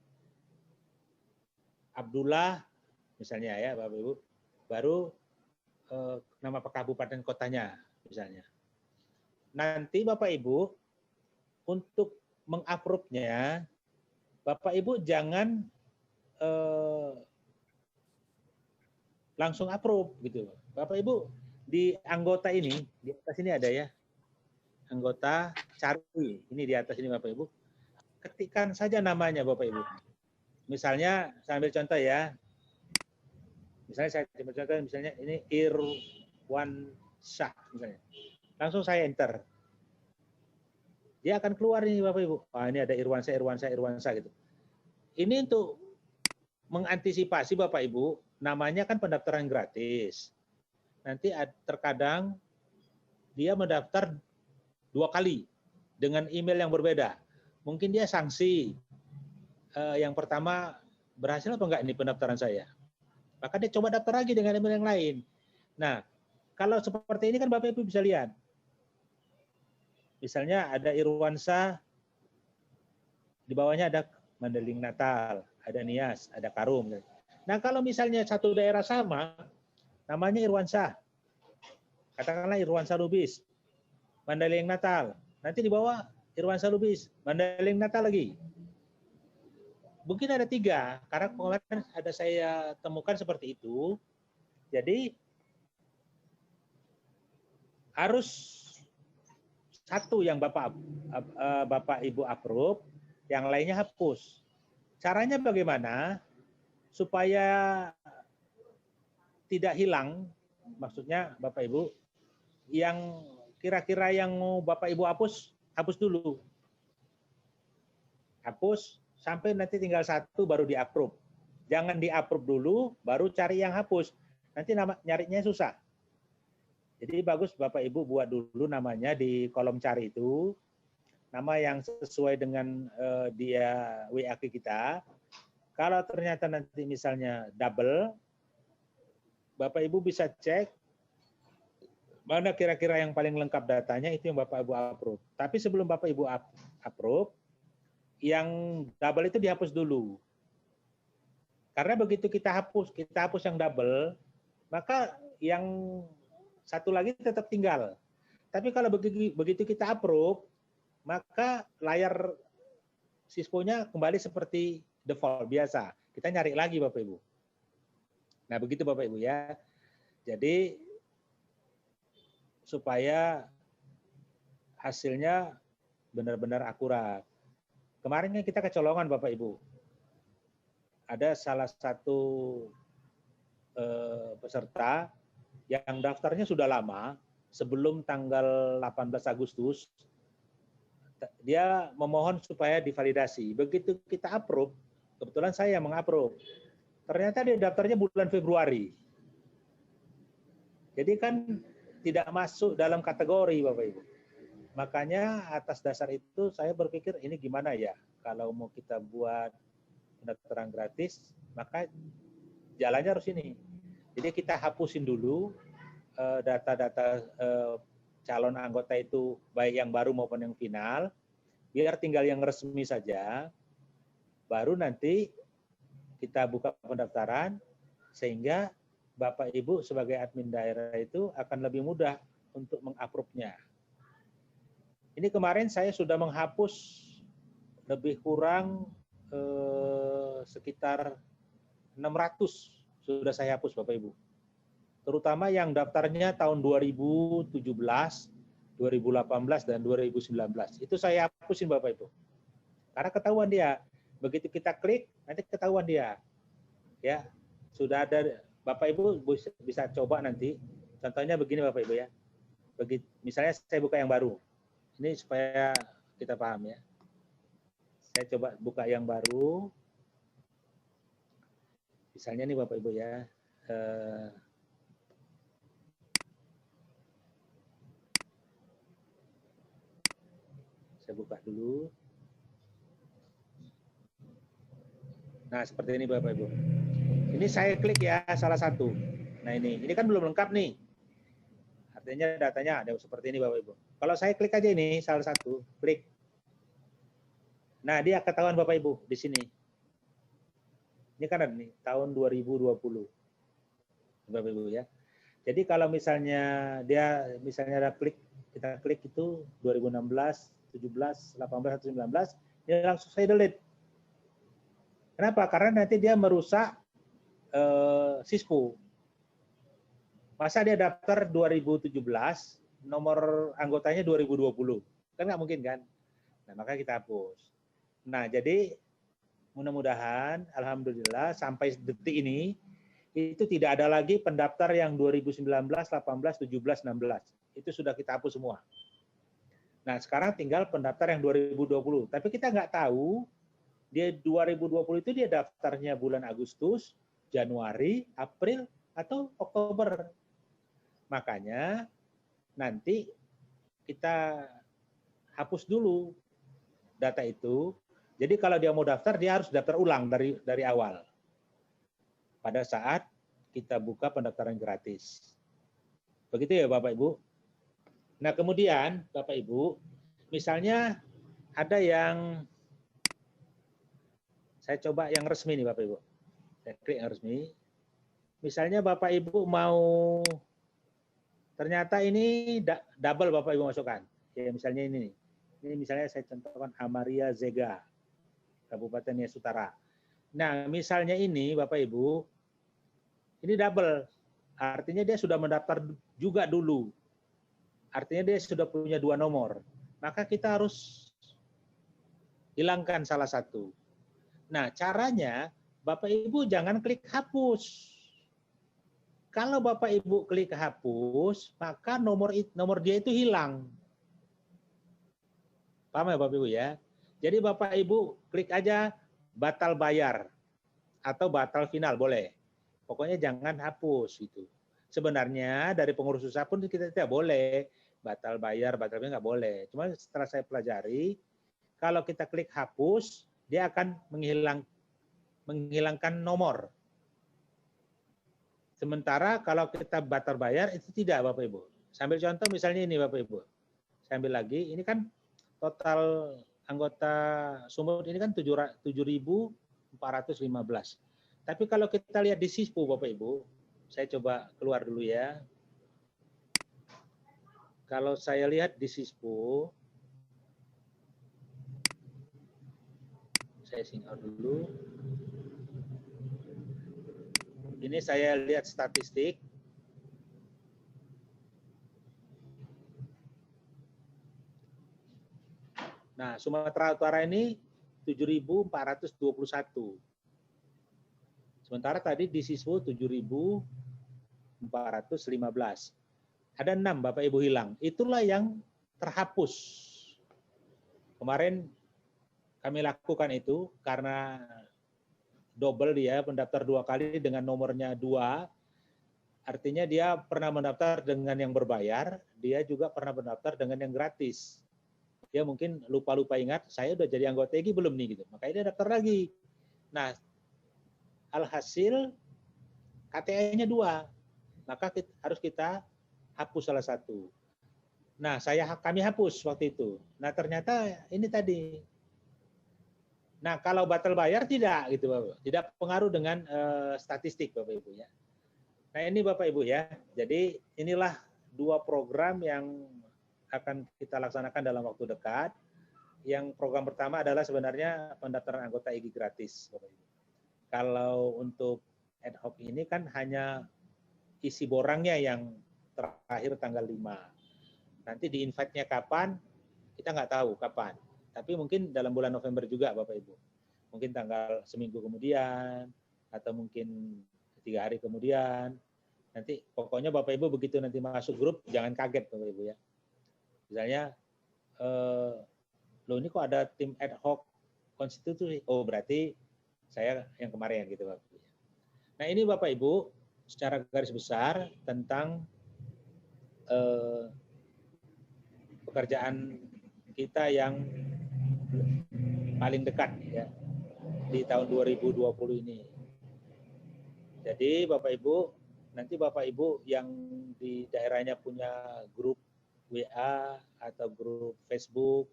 Abdullah misalnya ya Bapak Ibu, baru nama kabupaten kotanya misalnya. Nanti Bapak Ibu untuk meng-approve-nya, Bapak Ibu jangan langsung approve gitu. Bapak Ibu di anggota ini, di atas ini ada ya. Anggota cari, ini di atas ini Bapak Ibu. Ketikkan saja namanya Bapak Ibu. Misalnya saya ambil contoh ya. Misalnya saya ambil contoh misalnya ini Irwansyah misalnya. Langsung saya enter. Dia akan keluar ini Bapak Ibu. Wah, ini ada Irwansyah gitu. Ini untuk mengantisipasi Bapak Ibu, namanya kan pendaftaran gratis. Nanti terkadang dia mendaftar 2 kali dengan email yang berbeda. Mungkin dia sanksi. Yang pertama, berhasil apa enggak ini pendaftaran saya? Maka dia coba daftar lagi dengan email yang lain. Nah, kalau seperti ini kan Bapak Ibu bisa lihat. Misalnya ada Irwansyah, di bawahnya ada Mandeling Natal, ada Nias, ada Karum. Nah, kalau misalnya satu daerah sama, namanya Irwansyah. Katakanlah Irwansyah Lubis, Mandeling Natal. Nanti di bawah Irwansyah Lubis, Mandeling Natal lagi. Mungkin ada 3, karena kemarin ada saya temukan seperti itu. Jadi, harus satu yang Bapak Ibu approve, yang lainnya hapus. Caranya bagaimana? Supaya tidak hilang, maksudnya Bapak Ibu, yang kira-kira yang mau Bapak Ibu hapus, hapus dulu. Hapus sampai nanti tinggal satu baru di-approve. Jangan di-approve dulu, baru cari yang hapus. Nanti nyarinya susah. Jadi bagus Bapak Ibu buat dulu namanya di kolom cari itu, nama yang sesuai dengan dia WA ke kita. Kalau ternyata nanti misalnya double, Bapak Ibu bisa cek mana kira-kira yang paling lengkap datanya, itu yang Bapak Ibu approve. Tapi sebelum Bapak Ibu approve, yang double itu dihapus dulu. Karena begitu kita hapus yang double, maka yang satu lagi tetap tinggal. Tapi kalau begitu kita approve, maka layar Cisco-nya kembali seperti default biasa. Kita nyari lagi Bapak Ibu. Nah, begitu Bapak Ibu ya. Jadi supaya hasilnya benar-benar akurat. Kemarin kan kita kecolongan Bapak Ibu. Ada salah satu peserta yang daftarnya sudah lama, sebelum tanggal 18 Agustus, dia memohon supaya divalidasi. Begitu kita approve, kebetulan saya yang mengapprove, ternyata dia daftarnya bulan Februari. Jadi kan tidak masuk dalam kategori Bapak Ibu. Makanya atas dasar itu saya berpikir ini gimana ya, kalau mau kita buat pendaftaran gratis, maka jalannya harus ini. Jadi kita hapusin dulu data-data calon anggota itu, baik yang baru maupun yang final, biar tinggal yang resmi saja, baru nanti kita buka pendaftaran, sehingga Bapak Ibu sebagai admin daerah itu akan lebih mudah untuk meng-approve-nya. Ini kemarin saya sudah menghapus lebih kurang sekitar 600 sudah saya hapus Bapak Ibu. Terutama yang daftarnya tahun 2017, 2018, dan 2019. Itu saya hapusin Bapak Ibu. Karena ketahuan dia. Begitu kita klik, nanti ketahuan dia. Ya, sudah ada Bapak Ibu bisa coba nanti. Contohnya begini Bapak Ibu ya. Misalnya saya buka yang baru. Ini supaya kita paham ya. Saya coba buka yang baru. Misalnya nih Bapak Ibu ya. Saya buka dulu. Nah, seperti ini Bapak Ibu. Ini saya klik ya salah satu. Nah, ini kan belum lengkap nih. Artinya datanya ada seperti ini Bapak Ibu. Kalau saya klik aja ini salah satu, klik. Nah, dia ketahuan Bapak Ibu di sini. Ini kan ada nih, tahun 2020. Bapak Ibu ya. Jadi kalau misalnya ada kita klik itu 2016, 17, 18, 19, dia langsung saya delete. Kenapa? Karena nanti dia merusak Cisco. Masa dia daftar 2017, nomor anggotanya 2020. Kan nggak mungkin kan? Nah, maka kita hapus. Nah, jadi mudah-mudahan, alhamdulillah, sampai detik ini, itu tidak ada lagi pendaftar yang 2019, 18, 17, 16. Itu sudah kita hapus semua. Nah, sekarang tinggal pendaftar yang 2020. Tapi kita nggak tahu, dia 2020 itu dia daftarnya bulan Agustus, Januari, April, atau Oktober. Makanya nanti kita hapus dulu data itu. Jadi kalau dia mau daftar, dia harus daftar ulang dari awal. Pada saat kita buka pendaftaran gratis. Begitu ya Bapak Ibu. Nah kemudian Bapak Ibu, misalnya ada yang, saya coba yang resmi nih Bapak Ibu. Saya klik yang resmi. Misalnya Bapak Ibu mau, ternyata ini double Bapak Ibu masukkan. Ya, misalnya ini. Ini misalnya saya contohkan Amaria Zega, Kabupaten Nias Utara. Nah, misalnya ini Bapak Ibu, ini double. Artinya dia sudah mendaftar juga dulu. Artinya dia sudah punya 2 nomor. Maka kita harus hilangkan salah satu. Nah, caranya Bapak Ibu jangan klik hapus. Kalau Bapak Ibu klik hapus, maka nomor dia itu hilang. Paham ya Bapak Ibu ya? Jadi Bapak Ibu klik aja batal bayar atau batal final boleh. Pokoknya jangan hapus itu. Sebenarnya dari pengurus usaha pun kita tidak boleh batal bayar, nggak boleh. Cuma setelah saya pelajari, kalau kita klik hapus, dia akan menghilangkan nomor. Sementara kalau kita batal bayar itu tidak Bapak Ibu. Sambil contoh misalnya ini Bapak Ibu. Saya ambil lagi, ini kan total anggota Sumut ini kan 7.415. Tapi kalau kita lihat di Sispu Bapak Ibu, saya coba keluar dulu ya. Kalau saya lihat di Sispu, saya singgah dulu. Ini saya lihat statistik. Nah, Sumatera Utara ini 7.421. Sementara tadi di Siswo 7.415. Ada 6 Bapak Ibu hilang. Itulah yang terhapus. Kemarin kami lakukan itu karena double dia mendaftar 2 kali dengan nomornya 2. Artinya dia pernah mendaftar dengan yang berbayar, dia juga pernah mendaftar dengan yang gratis. Dia mungkin lupa-lupa ingat, saya udah jadi anggota EGI belum nih gitu. Makanya dia daftar lagi. Nah, alhasil KTA-nya 2. Maka harus kita hapus salah satu. Nah, kami hapus waktu itu. Nah, ternyata ini tadi. Nah, kalau batal bayar tidak gitu, Bapak. Tidak pengaruh dengan statistik Bapak Ibu ya. Nah, ini Bapak Ibu ya. Jadi, inilah 2 program yang akan kita laksanakan dalam waktu dekat. Yang program pertama adalah sebenarnya pendaftaran anggota EGI gratis, Bapak Ibu. Kalau untuk ad hoc ini kan hanya isi borangnya yang terakhir tanggal 5. Nanti di invite-nya kapan, kita nggak tahu kapan. Tapi mungkin dalam bulan November juga Bapak Ibu. Mungkin tanggal seminggu kemudian, atau mungkin 3 hari kemudian. Nanti pokoknya Bapak Ibu begitu nanti masuk grup, jangan kaget Bapak Ibu ya. Misalnya, loh ini kok ada tim ad hoc konstitusi? Oh berarti saya yang kemarin gitu Bapak Ibu. Nah ini Bapak Ibu, secara garis besar tentang pekerjaan kita yang paling dekat ya di tahun 2020 ini. Jadi Bapak Ibu, nanti Bapak Ibu yang di daerahnya punya grup WA atau grup Facebook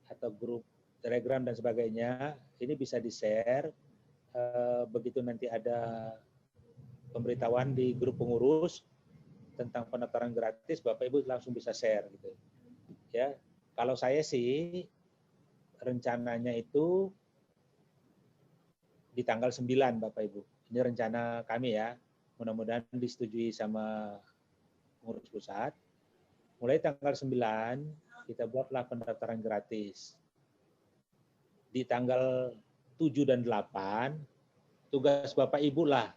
atau grup Telegram dan sebagainya, ini bisa di-share. Begitu nanti ada pemberitahuan di grup pengurus tentang pendaftaran gratis, Bapak Ibu langsung bisa share gitu. Ya, kalau saya sih rencananya itu di tanggal 9 Bapak Ibu. Ini rencana kami ya. Mudah-mudahan disetujui sama pengurus pusat. Mulai tanggal 9 kita buatlah pendaftaran gratis. Di tanggal 7 dan 8 tugas Bapak Ibu lah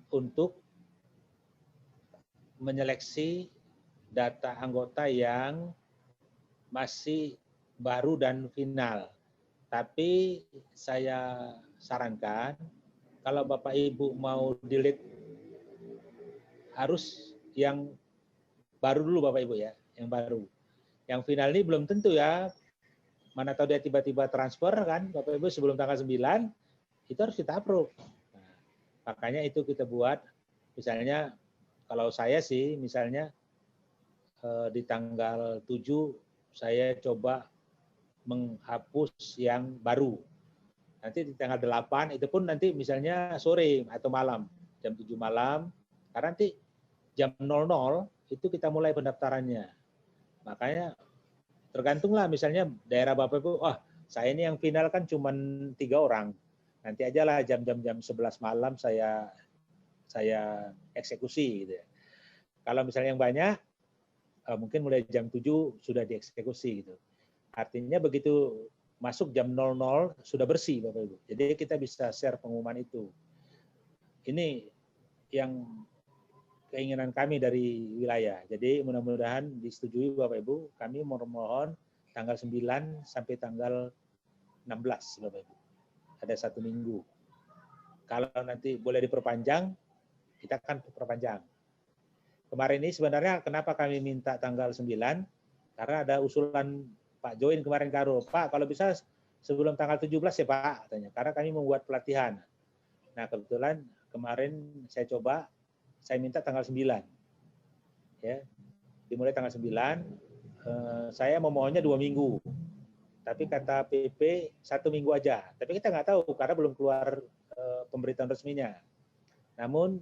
untuk menyeleksi data anggota yang masih baru dan final. Tapi saya sarankan kalau Bapak Ibu mau delete harus yang baru dulu Bapak Ibu ya, yang baru. Yang final ini belum tentu ya. Mana tahu dia tiba-tiba transfer kan, Bapak Ibu sebelum tanggal 9 itu harus kita approve. Nah, makanya itu kita buat misalnya kalau saya sih misalnya di tanggal 7 saya coba menghapus yang baru. Nanti di tanggal 8 itu pun nanti misalnya sore atau malam, jam 7 malam, karena nanti jam 00 itu kita mulai pendaftarannya. Makanya tergantunglah misalnya daerah Bapak Ibu, saya ini yang final kan cuma 3 orang. Nanti aja lah jam-jam 11 malam saya eksekusi gitu ya. Kalau misalnya yang banyak, mungkin mulai jam 7 sudah dieksekusi gitu. Artinya begitu masuk jam 00 sudah bersih Bapak Ibu. Jadi kita bisa share pengumuman itu. Ini yang keinginan kami dari wilayah. Jadi mudah-mudahan disetujui Bapak Ibu. Kami mohon tanggal 9 sampai tanggal 16, Bapak Ibu. Ada 1 minggu. Kalau nanti boleh diperpanjang, kita akan perpanjang. Kemarin ini sebenarnya kenapa kami minta tanggal 9? Karena ada usulan Pak Join kemarin Karo, Pak kalau bisa sebelum tanggal 17 ya Pak, katanya. Karena kami membuat pelatihan. Nah kebetulan kemarin saya coba, saya minta tanggal 9. Ya, dimulai tanggal 9, saya memohonnya 2 minggu. Tapi kata PP 1 minggu aja. Tapi kita nggak tahu karena belum keluar pemberitahuan resminya. Namun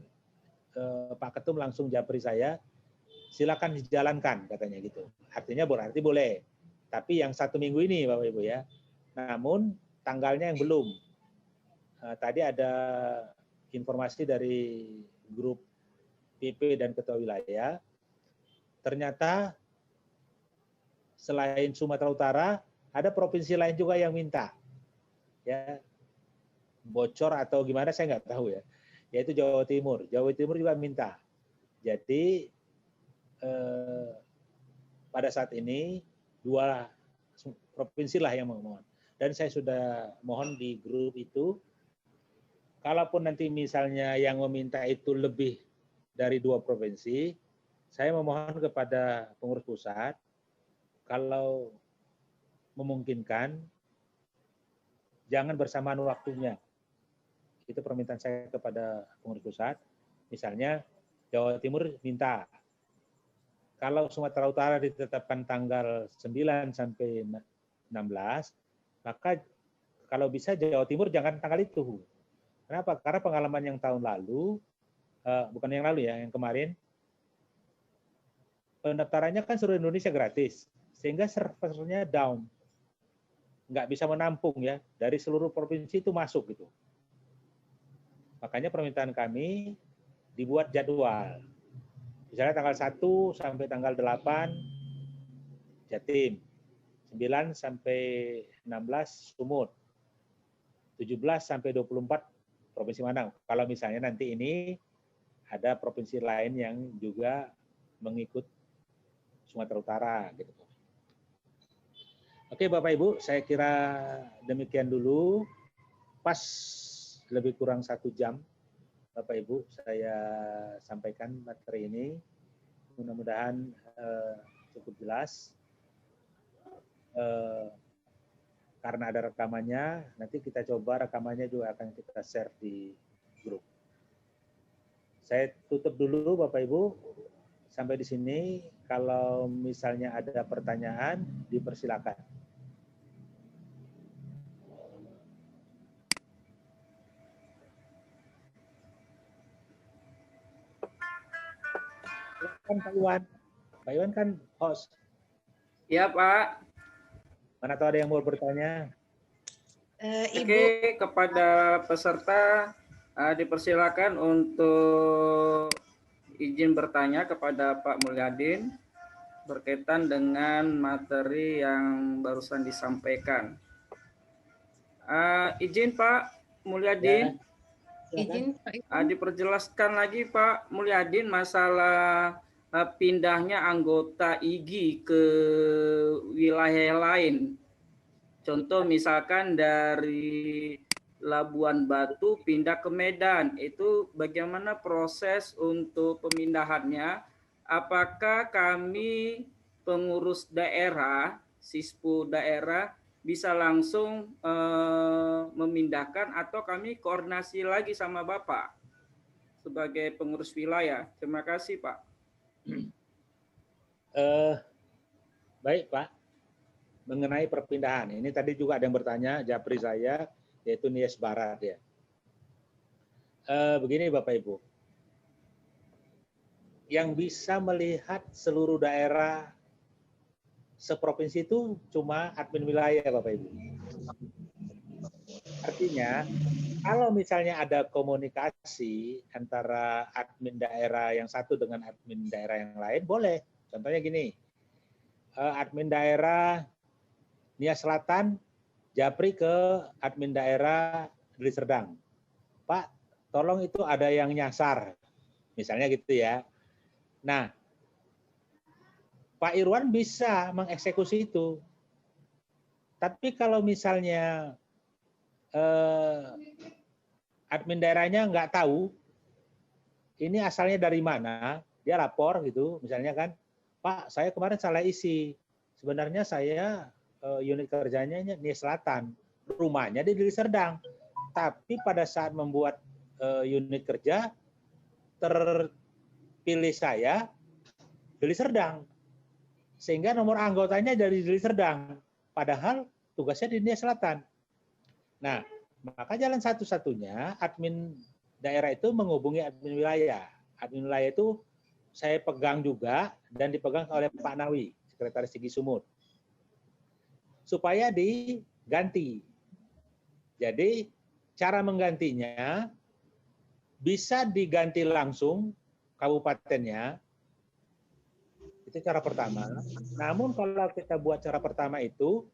Pak Ketum langsung japri saya, silakan dijalankan katanya gitu. Artinya berarti boleh. Tapi yang 1 minggu ini Bapak Ibu ya. Namun tanggalnya yang belum. Tadi ada informasi dari grup PP dan Ketua Wilayah. Ternyata selain Sumatera Utara, ada provinsi lain juga yang minta. Ya, bocor atau gimana saya nggak tahu ya. Yaitu Jawa Timur. Jawa Timur juga minta. Jadi pada saat ini 2 provinsi lah yang memohon. Dan saya sudah mohon di grup itu, kalaupun nanti misalnya yang meminta itu lebih dari 2 provinsi, saya memohon kepada pengurus pusat, kalau memungkinkan, jangan bersamaan waktunya. Itu permintaan saya kepada pengurus pusat. Misalnya Jawa Timur minta, kalau Sumatera Utara ditetapkan tanggal 9 sampai 16, maka kalau bisa Jawa Timur jangan tanggal itu. Kenapa? Karena pengalaman yang tahun lalu, bukan yang lalu ya, yang kemarin, pendaftarannya kan seluruh Indonesia gratis, sehingga servernya down. Nggak bisa menampung ya, dari seluruh provinsi itu masuk gitu. Makanya permintaan kami dibuat jadwal. Misalnya tanggal 1 sampai tanggal 8 Jatim, 9 sampai 16 Sumut, 17 sampai 24 Provinsi Manang. Kalau misalnya nanti ini ada provinsi lain yang juga mengikut Sumatera Utara gitu. Oke Bapak Ibu, saya kira demikian dulu. Pas lebih kurang 1 jam Bapak Ibu saya sampaikan materi ini. Mudah-mudahan cukup jelas. Karena ada rekamannya, nanti kita coba rekamannya juga akan kita share di grup. Saya tutup dulu Bapak Ibu. Sampai di sini, kalau misalnya ada pertanyaan, dipersilakan. Kan Pak Iwan. Pak Iwan kan host. Ya Pak. Mana tahu ada yang mau bertanya? Ibu. Oke, kepada peserta dipersilakan untuk izin bertanya kepada Pak Mulyadin berkaitan dengan materi yang barusan disampaikan. Izin Pak Mulyadin. Ya, Izin Pak Ibu. Diperjelaskan lagi Pak Mulyadin masalah pindahnya anggota IGI ke wilayah lain. Contoh misalkan dari Labuan Batu pindah ke Medan, itu bagaimana proses untuk pemindahannya? Apakah kami pengurus daerah, sispu daerah bisa langsung memindahkan atau kami koordinasi lagi sama Bapak sebagai pengurus wilayah? Terima kasih Pak. Baik Pak, mengenai perpindahan, ini tadi juga ada yang bertanya, japri saya, yaitu Nias Barat ya. Begini Bapak Ibu, yang bisa melihat seluruh daerah seprovinsi itu cuma admin wilayah Bapak Ibu. Artinya, kalau misalnya ada komunikasi antara admin daerah yang satu dengan admin daerah yang lain, boleh. Contohnya gini, admin daerah Nias Selatan, japri ke admin daerah Deli Serdang. Pak, tolong itu ada yang nyasar. Misalnya gitu ya. Nah, Pak Irwan bisa mengeksekusi itu. Tapi kalau misalnya admin daerahnya nggak tahu ini asalnya dari mana, dia lapor gitu, misalnya kan, Pak, saya kemarin salah isi. Sebenarnya saya unit kerjanya di Selatan, rumahnya di Deli Serdang. Tapi pada saat membuat unit kerja, terpilih saya Deli Serdang. Sehingga nomor anggotanya dari Deli Serdang. Padahal tugasnya di Deli Selatan. Nah, maka jalan satu-satunya admin daerah itu menghubungi admin wilayah. Admin wilayah itu saya pegang juga dan dipegang oleh Pak Nawi, Sekretaris Sigi Sumut. Supaya diganti. Jadi cara menggantinya bisa diganti langsung kabupatennya. Itu cara pertama. Namun kalau kita buat cara pertama itu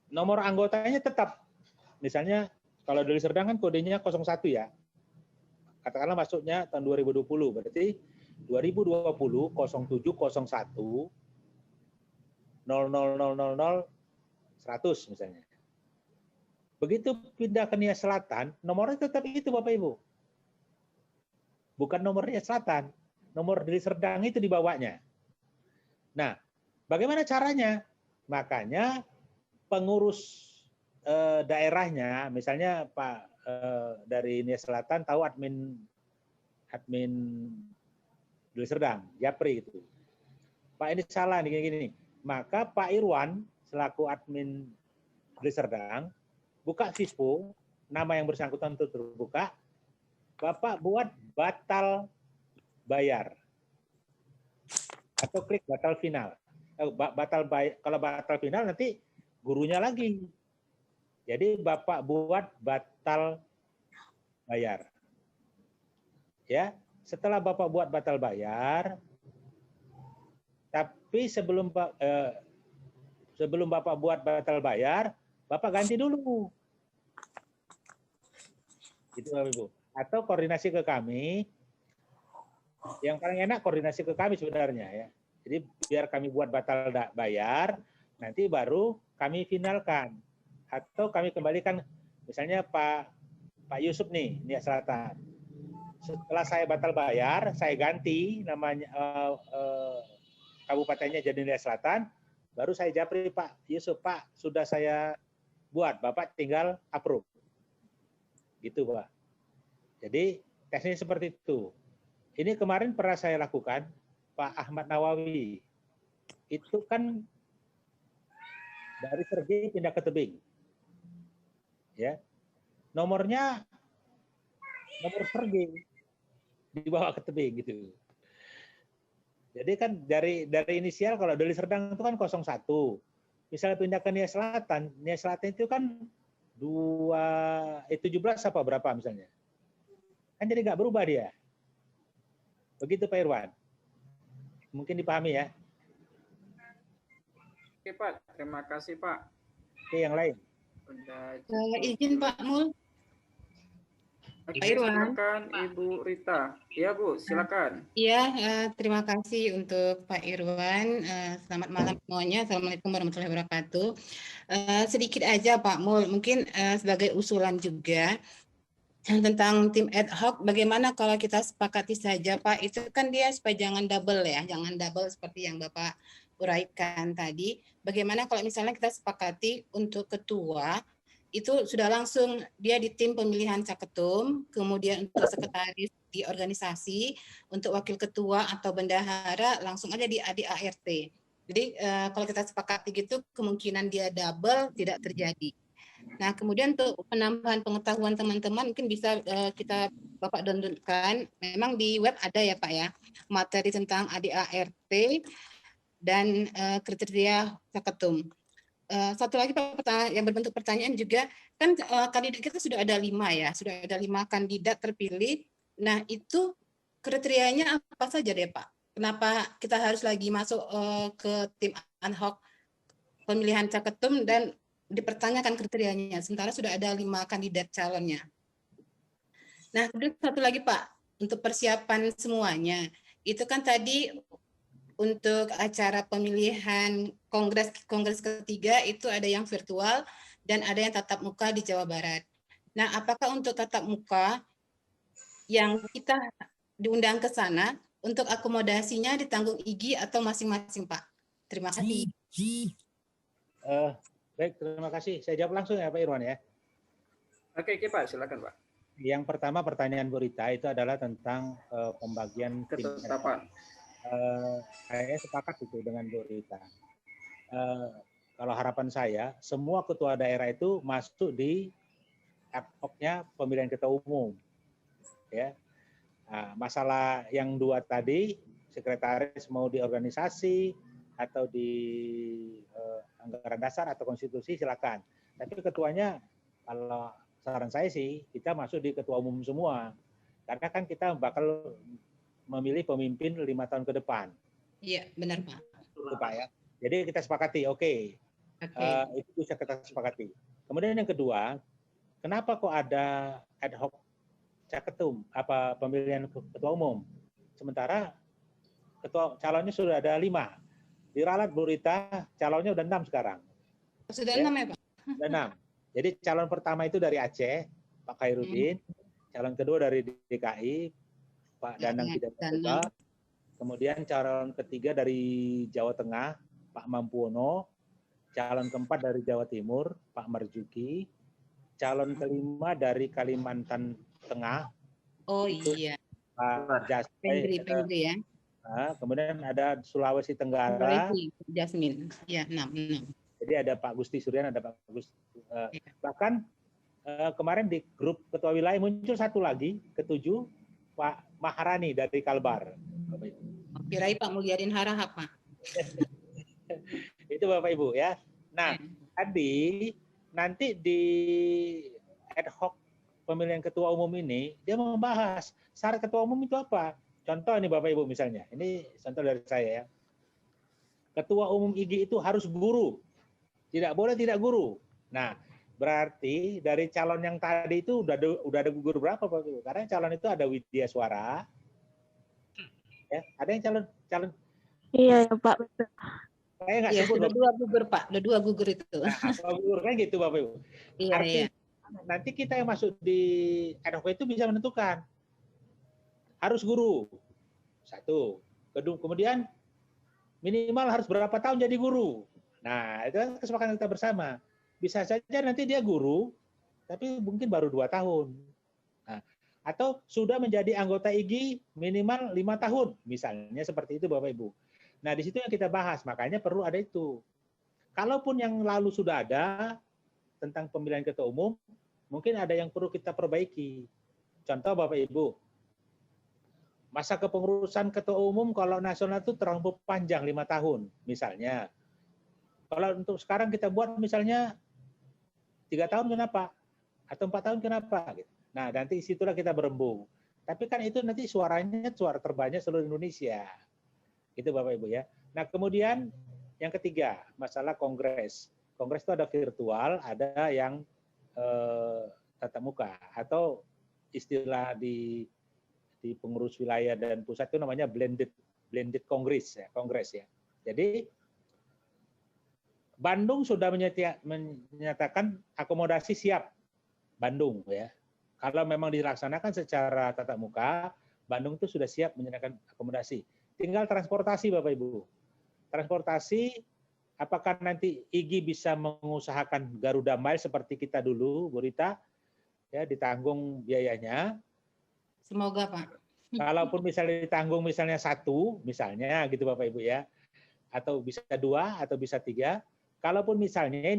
nomor anggotanya tetap. Misalnya kalau Deli Serdang kan kodenya 01 ya. Katakanlah masuknya tahun 2020, berarti 2020 07 01 0000 100 misalnya. Begitu pindah ke Nia Selatan, nomornya tetap itu Bapak Ibu. Bukan nomor Nia Selatan, nomor Deli Serdang itu dibawanya. Nah, bagaimana caranya? Makanya pengurus daerahnya, misalnya Pak dari Nia Selatan tahu admin Deli Serdang, Japri gitu. Pak ini salah nih gini-gini. Maka Pak Irwan selaku admin Deli Serdang buka FISPO, nama yang bersangkutan itu terbuka, Bapak buat batal bayar atau klik batal final. Kalau batal final nanti gurunya lagi. Jadi Bapak buat batal bayar. Ya, setelah Bapak buat batal bayar, tapi sebelum Bapak buat batal bayar, Bapak ganti dulu. Gitu Bapak Ibu. Atau koordinasi ke kami. Yang paling enak koordinasi ke kami sebenarnya ya. Jadi biar kami buat batal bayar, nanti baru kami finalkan. Atau kami kembalikan, misalnya Pak Yusuf nih, Nia Selatan. Setelah saya batal bayar, saya ganti namanya kabupatennya jadi Nia Selatan, baru saya japri Pak Yusuf, Pak sudah saya buat, Bapak tinggal approve. Gitu Pak. Jadi teknisnya seperti itu. Ini kemarin pernah saya lakukan, Pak Ahmad Nawawi. Itu kan dari Sergi pindah ke Tebing. Ya. Nomornya nomor Sergi dibawa ke Tebing gitu. Jadi kan dari inisial kalau Deli Serdang itu kan 01. Misalnya pindah ke Nia Selatan itu kan 17 apa berapa misalnya. Kan jadi nggak berubah dia. Begitu Pak Irwan. Mungkin dipahami ya. Oke Pak, terima kasih Pak. Oke, yang lain. Izin Pak Mul. Oke, Pak Irwan. silakan Ibu Rita. Iya Bu, silakan. Iya, terima kasih untuk Pak Irwan. Selamat malam semuanya. Assalamualaikum warahmatullahi wabarakatuh. Sedikit aja Pak Mul, mungkin sebagai usulan juga tentang tim ad hoc, bagaimana kalau kita sepakati saja Pak, itu kan dia supaya jangan double ya, jangan double seperti yang Bapak uraikan tadi. Bagaimana kalau misalnya kita sepakati untuk ketua, itu sudah langsung dia di tim pemilihan caketum, kemudian untuk sekretaris di organisasi, untuk wakil ketua atau bendahara langsung aja di ADART. Jadi kalau kita sepakati gitu, kemungkinan dia double tidak terjadi. Nah, kemudian untuk penambahan pengetahuan teman-teman mungkin bisa kita Bapak downloadkan. Memang di web ada ya Pak ya, materi tentang ADART dan kriteria caketum. Satu lagi Pak, yang berbentuk pertanyaan juga, kan kandidat kita sudah ada 5 ya, sudah ada 5 kandidat terpilih. Nah itu kriterianya apa saja deh Pak? Kenapa kita harus lagi masuk ke tim ad hoc pemilihan caketum dan dipertanyakan kriterianya, sementara sudah ada 5 kandidat calonnya. Nah kemudian satu lagi Pak, untuk persiapan semuanya, itu kan tadi untuk acara pemilihan kongres ketiga itu ada yang virtual dan ada yang tatap muka di Jawa Barat. Nah, apakah untuk tatap muka yang kita diundang ke sana untuk akomodasinya ditanggung IGI atau masing-masing, Pak? Terima kasih. Baik, terima kasih. Saya jawab langsung ya Pak Irwan ya. Oke, Pak, silakan Pak. Yang pertama pertanyaan Bu Rita itu adalah tentang pembagian tim. Ketetapan. Saya sepakat itu dengan Bu Rita. Kalau harapan saya, semua ketua daerah itu masuk di ad hoc-nya pemilihan ketua umum. Ya. Nah, masalah yang dua tadi, sekretaris mau di organisasi atau di anggaran dasar atau konstitusi silakan. Tapi ketuanya, kalau saran saya sih, kita masuk di ketua umum semua. Karena kan kita bakal memilih pemimpin 5 tahun ke depan. Iya, benar Pak. Itu Pak ya. Jadi kita sepakati, oke. Itu bisa kita sepakati. Kemudian yang kedua, kenapa kok ada ad hoc caketum, pemilihan ketua umum? Sementara calonnya sudah ada 5. Diralat Bu Rita, calonnya udah 6 sekarang. Sudah 6 ya Pak? Sudah 6. Jadi calon pertama itu dari Aceh, Pak Khairuddin. Calon kedua dari DKI, Pak Danang Pidatoba. Kemudian calon ketiga dari Jawa Tengah, Pak Mampuono. Calon keempat dari Jawa Timur, Pak Marzuki. Calon kelima dari Kalimantan Tengah. Oh iya. Pak Pendri ya. Kemudian ada Sulawesi Tenggara. Jasmine. Ya, 6. Jadi ada Pak Gusti Suryan, ada Pak Gusti. Bahkan kemarin di grup ketua wilayah muncul satu lagi, ke-7, Pak Maharani dari Kalbar. Kirain Pak Mulyadin Harahap, Pak. Itu Bapak Ibu ya. Nah, tadi nanti di ad hoc pemilihan ketua umum ini, dia membahas syarat ketua umum itu apa. Contoh ini Bapak Ibu misalnya, ini contoh dari saya ya. Ketua umum IGI itu harus guru, tidak boleh tidak guru. Nah, berarti dari calon yang tadi itu udah ada gugur berapa Bapak Ibu? Karena calon itu ada Widya Suara, ya, ada yang calon. Iya ya Pak, betul. Saya nggak sebut. Ada 2 gugur Pak, ada 2 gugur itu. Nah, gugur kan gitu Bapak Ibu. Iya, artinya nanti kita yang masuk di ad hoc itu bisa menentukan harus guru. 1. Kedua, kemudian minimal harus berapa tahun jadi guru. Nah, itu kan kesepakatan kita bersama. Bisa saja nanti dia guru, tapi mungkin baru 2 tahun. Nah, atau sudah menjadi anggota IGI minimal 5 tahun. Misalnya seperti itu Bapak Ibu. Nah, di situ yang kita bahas. Makanya perlu ada itu. Kalaupun yang lalu sudah ada tentang pemilihan ketua umum, mungkin ada yang perlu kita perbaiki. Contoh Bapak Ibu, masa kepengurusan ketua umum kalau nasional itu terlalu panjang 5 tahun. Misalnya, kalau untuk sekarang kita buat misalnya 3 tahun kenapa? Atau 4 tahun kenapa? Nah, nanti situlah kita berembung. Tapi kan itu nanti suaranya suara terbanyak seluruh Indonesia. Itu Bapak Ibu ya. Nah, kemudian yang ketiga, masalah kongres. Kongres itu ada virtual, ada yang tatap muka. Atau istilah di pengurus wilayah dan pusat itu namanya blended kongres ya. Jadi Bandung sudah menyatakan akomodasi siap. Bandung ya. Kalau memang dilaksanakan secara tatap muka, Bandung itu sudah siap menyediakan akomodasi. Tinggal transportasi Bapak Ibu. Transportasi, apakah nanti IGI bisa mengusahakan Garuda Mile seperti kita dulu, Bu Rita, ya ditanggung biayanya. Semoga Pak. Kalaupun misalnya ditanggung misalnya 1, misalnya gitu Bapak Ibu ya, atau bisa 2 atau bisa 3. Kalaupun misalnya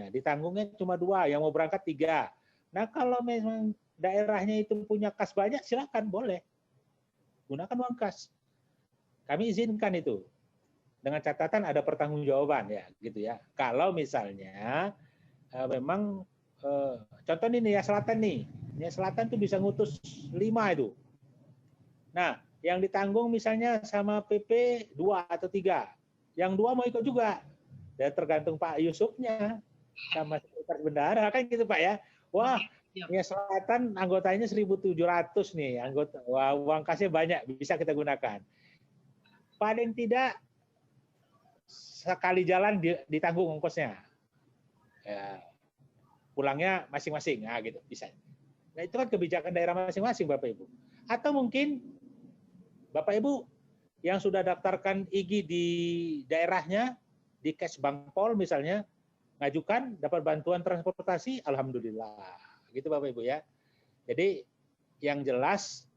ditanggungnya cuma 2, yang mau berangkat 3. Nah kalau memang daerahnya itu punya kas banyak, silakan boleh gunakan uang kas. Kami izinkan itu dengan catatan ada pertanggungjawaban ya, gitu ya. Kalau misalnya memang contoh ini Nia Selatan nih, Nia Selatan tuh bisa ngutus 5 itu. Nah, yang ditanggung misalnya sama PP 2 atau 3, yang 2 mau ikut juga. Ya tergantung Pak Yusufnya sama sekretaris bendahara kan gitu Pak ya. Wah, Nia Selatan anggotanya 1.700 nih, anggota. Wah, uang kasnya banyak, bisa kita gunakan. paling tidak sekali jalan ditanggung ongkosnya. Ya, pulangnya masing-masing, nah gitu bisa. Nah itu kan kebijakan daerah masing-masing Bapak Ibu. Atau mungkin Bapak Ibu yang sudah daftarkan IGI di daerahnya, di Kes Bangpol misalnya, ngajukan dapat bantuan transportasi, alhamdulillah. Gitu Bapak Ibu ya. Jadi yang jelas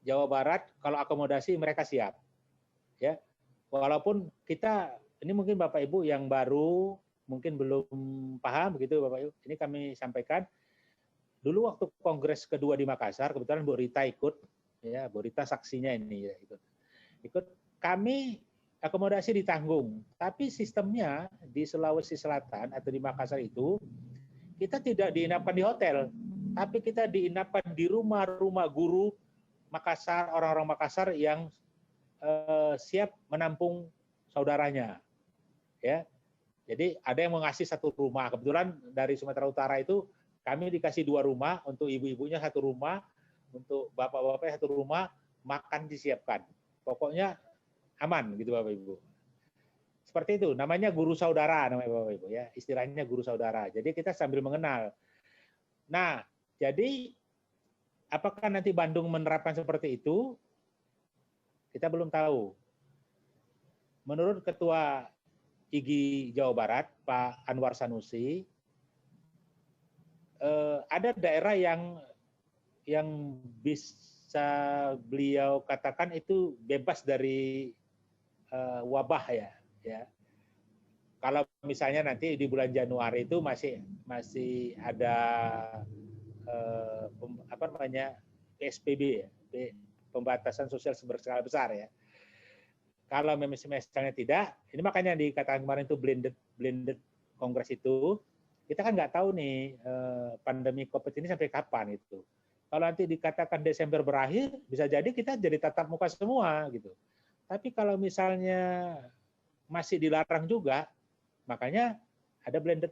Jawa Barat kalau akomodasi mereka siap. Ya. Walaupun kita ini mungkin Bapak Ibu yang baru mungkin belum paham begitu Bapak Ibu. Ini kami sampaikan dulu waktu kongres kedua di Makassar, kebetulan Bu Rita ikut, ya Bu Rita saksinya ini ya, ikut. Kami akomodasi ditanggung, tapi sistemnya di Sulawesi Selatan atau di Makassar itu kita tidak diinapkan di hotel, tapi kita diinapkan di rumah-rumah guru Makassar, orang-orang Makassar yang siap menampung saudaranya, ya. Jadi ada yang mengasih satu rumah. Kebetulan dari Sumatera Utara itu kami dikasih 2 rumah, untuk ibu-ibunya 1 rumah, untuk bapak-bapaknya 1 rumah, makan disiapkan. Pokoknya aman gitu Bapak Ibu. Seperti itu, namanya guru saudara namanya Bapak Ibu ya. Istilahnya guru saudara. Jadi kita sambil mengenal. Nah, jadi apakah nanti Bandung menerapkan seperti itu? Kita belum tahu. Menurut Ketua IGI Jawa Barat, Pak Anwar Sanusi, ada daerah yang bisa beliau katakan itu bebas dari wabah ya. Kalau misalnya nanti di bulan Januari itu masih ada PSBB ya, pembatasan sosial berskala besar ya. Kalau misalnya tidak, ini makanya dikatakan kemarin itu blended kongres itu, kita kan nggak tahu nih pandemi COVID ini sampai kapan itu. Kalau nanti dikatakan Desember berakhir, bisa jadi kita jadi tatap muka semua gitu. Tapi kalau misalnya masih dilarang juga, makanya ada blended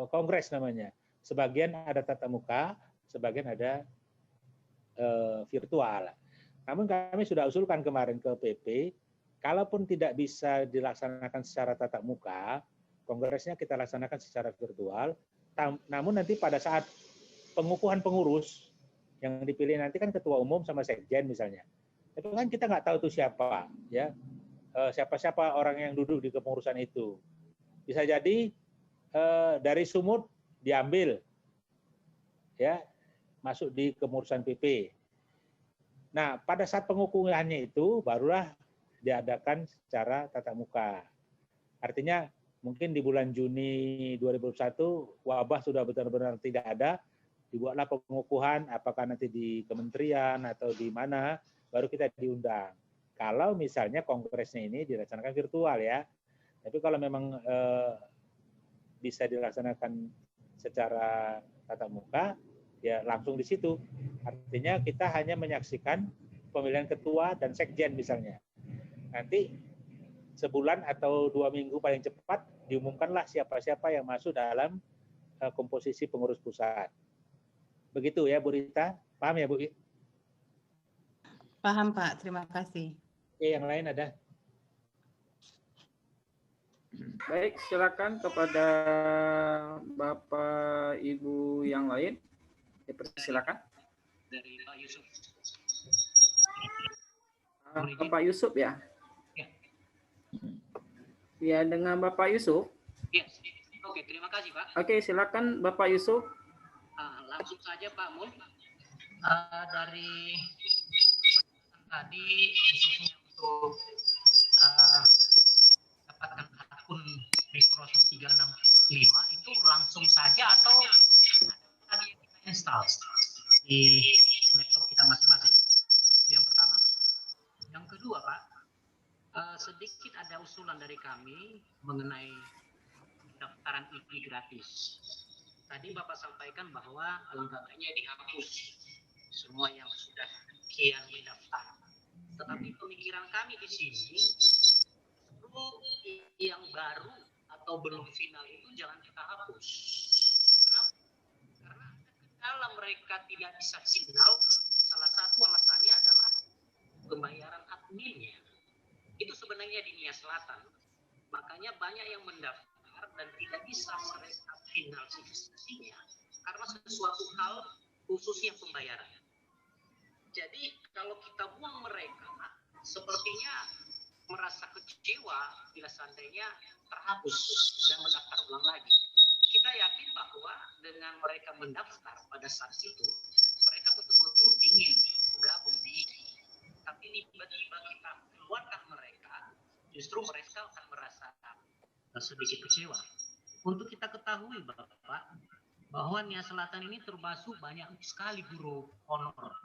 kongres namanya. Sebagian ada tatap muka, sebagian ada virtual. Namun kami sudah usulkan kemarin ke PP, kalaupun tidak bisa dilaksanakan secara tatap muka, kongresnya kita laksanakan secara virtual. Namun nanti pada saat pengukuhan pengurus yang dipilih nanti kan ketua umum sama sekjen misalnya. Itu kan kita nggak tahu itu siapa, ya siapa orang yang duduk di kepengurusan itu. Bisa jadi dari Sumut diambil, ya masuk di kepengurusan PP. Nah, pada saat pengukuhannya itu barulah diadakan secara tatap muka. Artinya mungkin di bulan Juni 2021 wabah sudah benar-benar tidak ada, dibuatlah pengukuhan apakah nanti di kementerian atau di mana, baru kita diundang. Kalau misalnya kongresnya ini dilaksanakan virtual ya. Tapi kalau memang bisa dilaksanakan secara tatap muka, ya langsung di situ. Artinya kita hanya menyaksikan pemilihan ketua dan sekjen misalnya. Nanti sebulan atau 2 minggu paling cepat diumumkanlah siapa-siapa yang masuk dalam komposisi pengurus pusat. Begitu ya Bu Rita, paham ya Bu? Paham Pak, terima kasih. Oke, yang lain ada? Baik, silakan kepada Bapak Ibu yang lain. Silakan. Dari Pak Yusuf. Bapak Yusuf ya? Ya. Ya, dengan Bapak Yusuf. Ya. Oke, terima kasih Pak. Oke, silakan Bapak Yusuf. Langsung saja Pak Mul. Dari tadi khususnya untuk dapatkan akun Microsoft 365 itu langsung saja atau ada yang kita install di laptop kita masing-masing. Itu yang pertama. Yang kedua Pak, sedikit ada usulan dari kami mengenai pendaftaran IGI gratis. Tadi Bapak sampaikan bahwa alangkah baiknya dihapus semua yang sudah kian mendaftar. Tetapi pemikiran kami di sini, yang baru atau belum final itu jangan kita hapus. Kenapa? Karena kalau mereka tidak bisa final, salah satu alasannya adalah pembayaran adminnya itu sebenarnya di Nia Selatan. Makanya banyak yang mendaftar dan tidak bisa mereka finalisasinya karena sesuatu hal khususnya pembayaran. Jadi kalau kita buang mereka, sepertinya merasa kecewa bila seandainya terhapus dan mendaftar ulang lagi. Kita yakin bahwa dengan mereka mendaftar pada saat itu, mereka betul-betul ingin bergabung di IGI. Tapi tiba-tiba kita keluarkan mereka, justru mereka akan merasa sedikit kecewa. Untuk kita ketahui Bapak, bahwa Nia Selatan ini termasuk banyak sekali guru honor.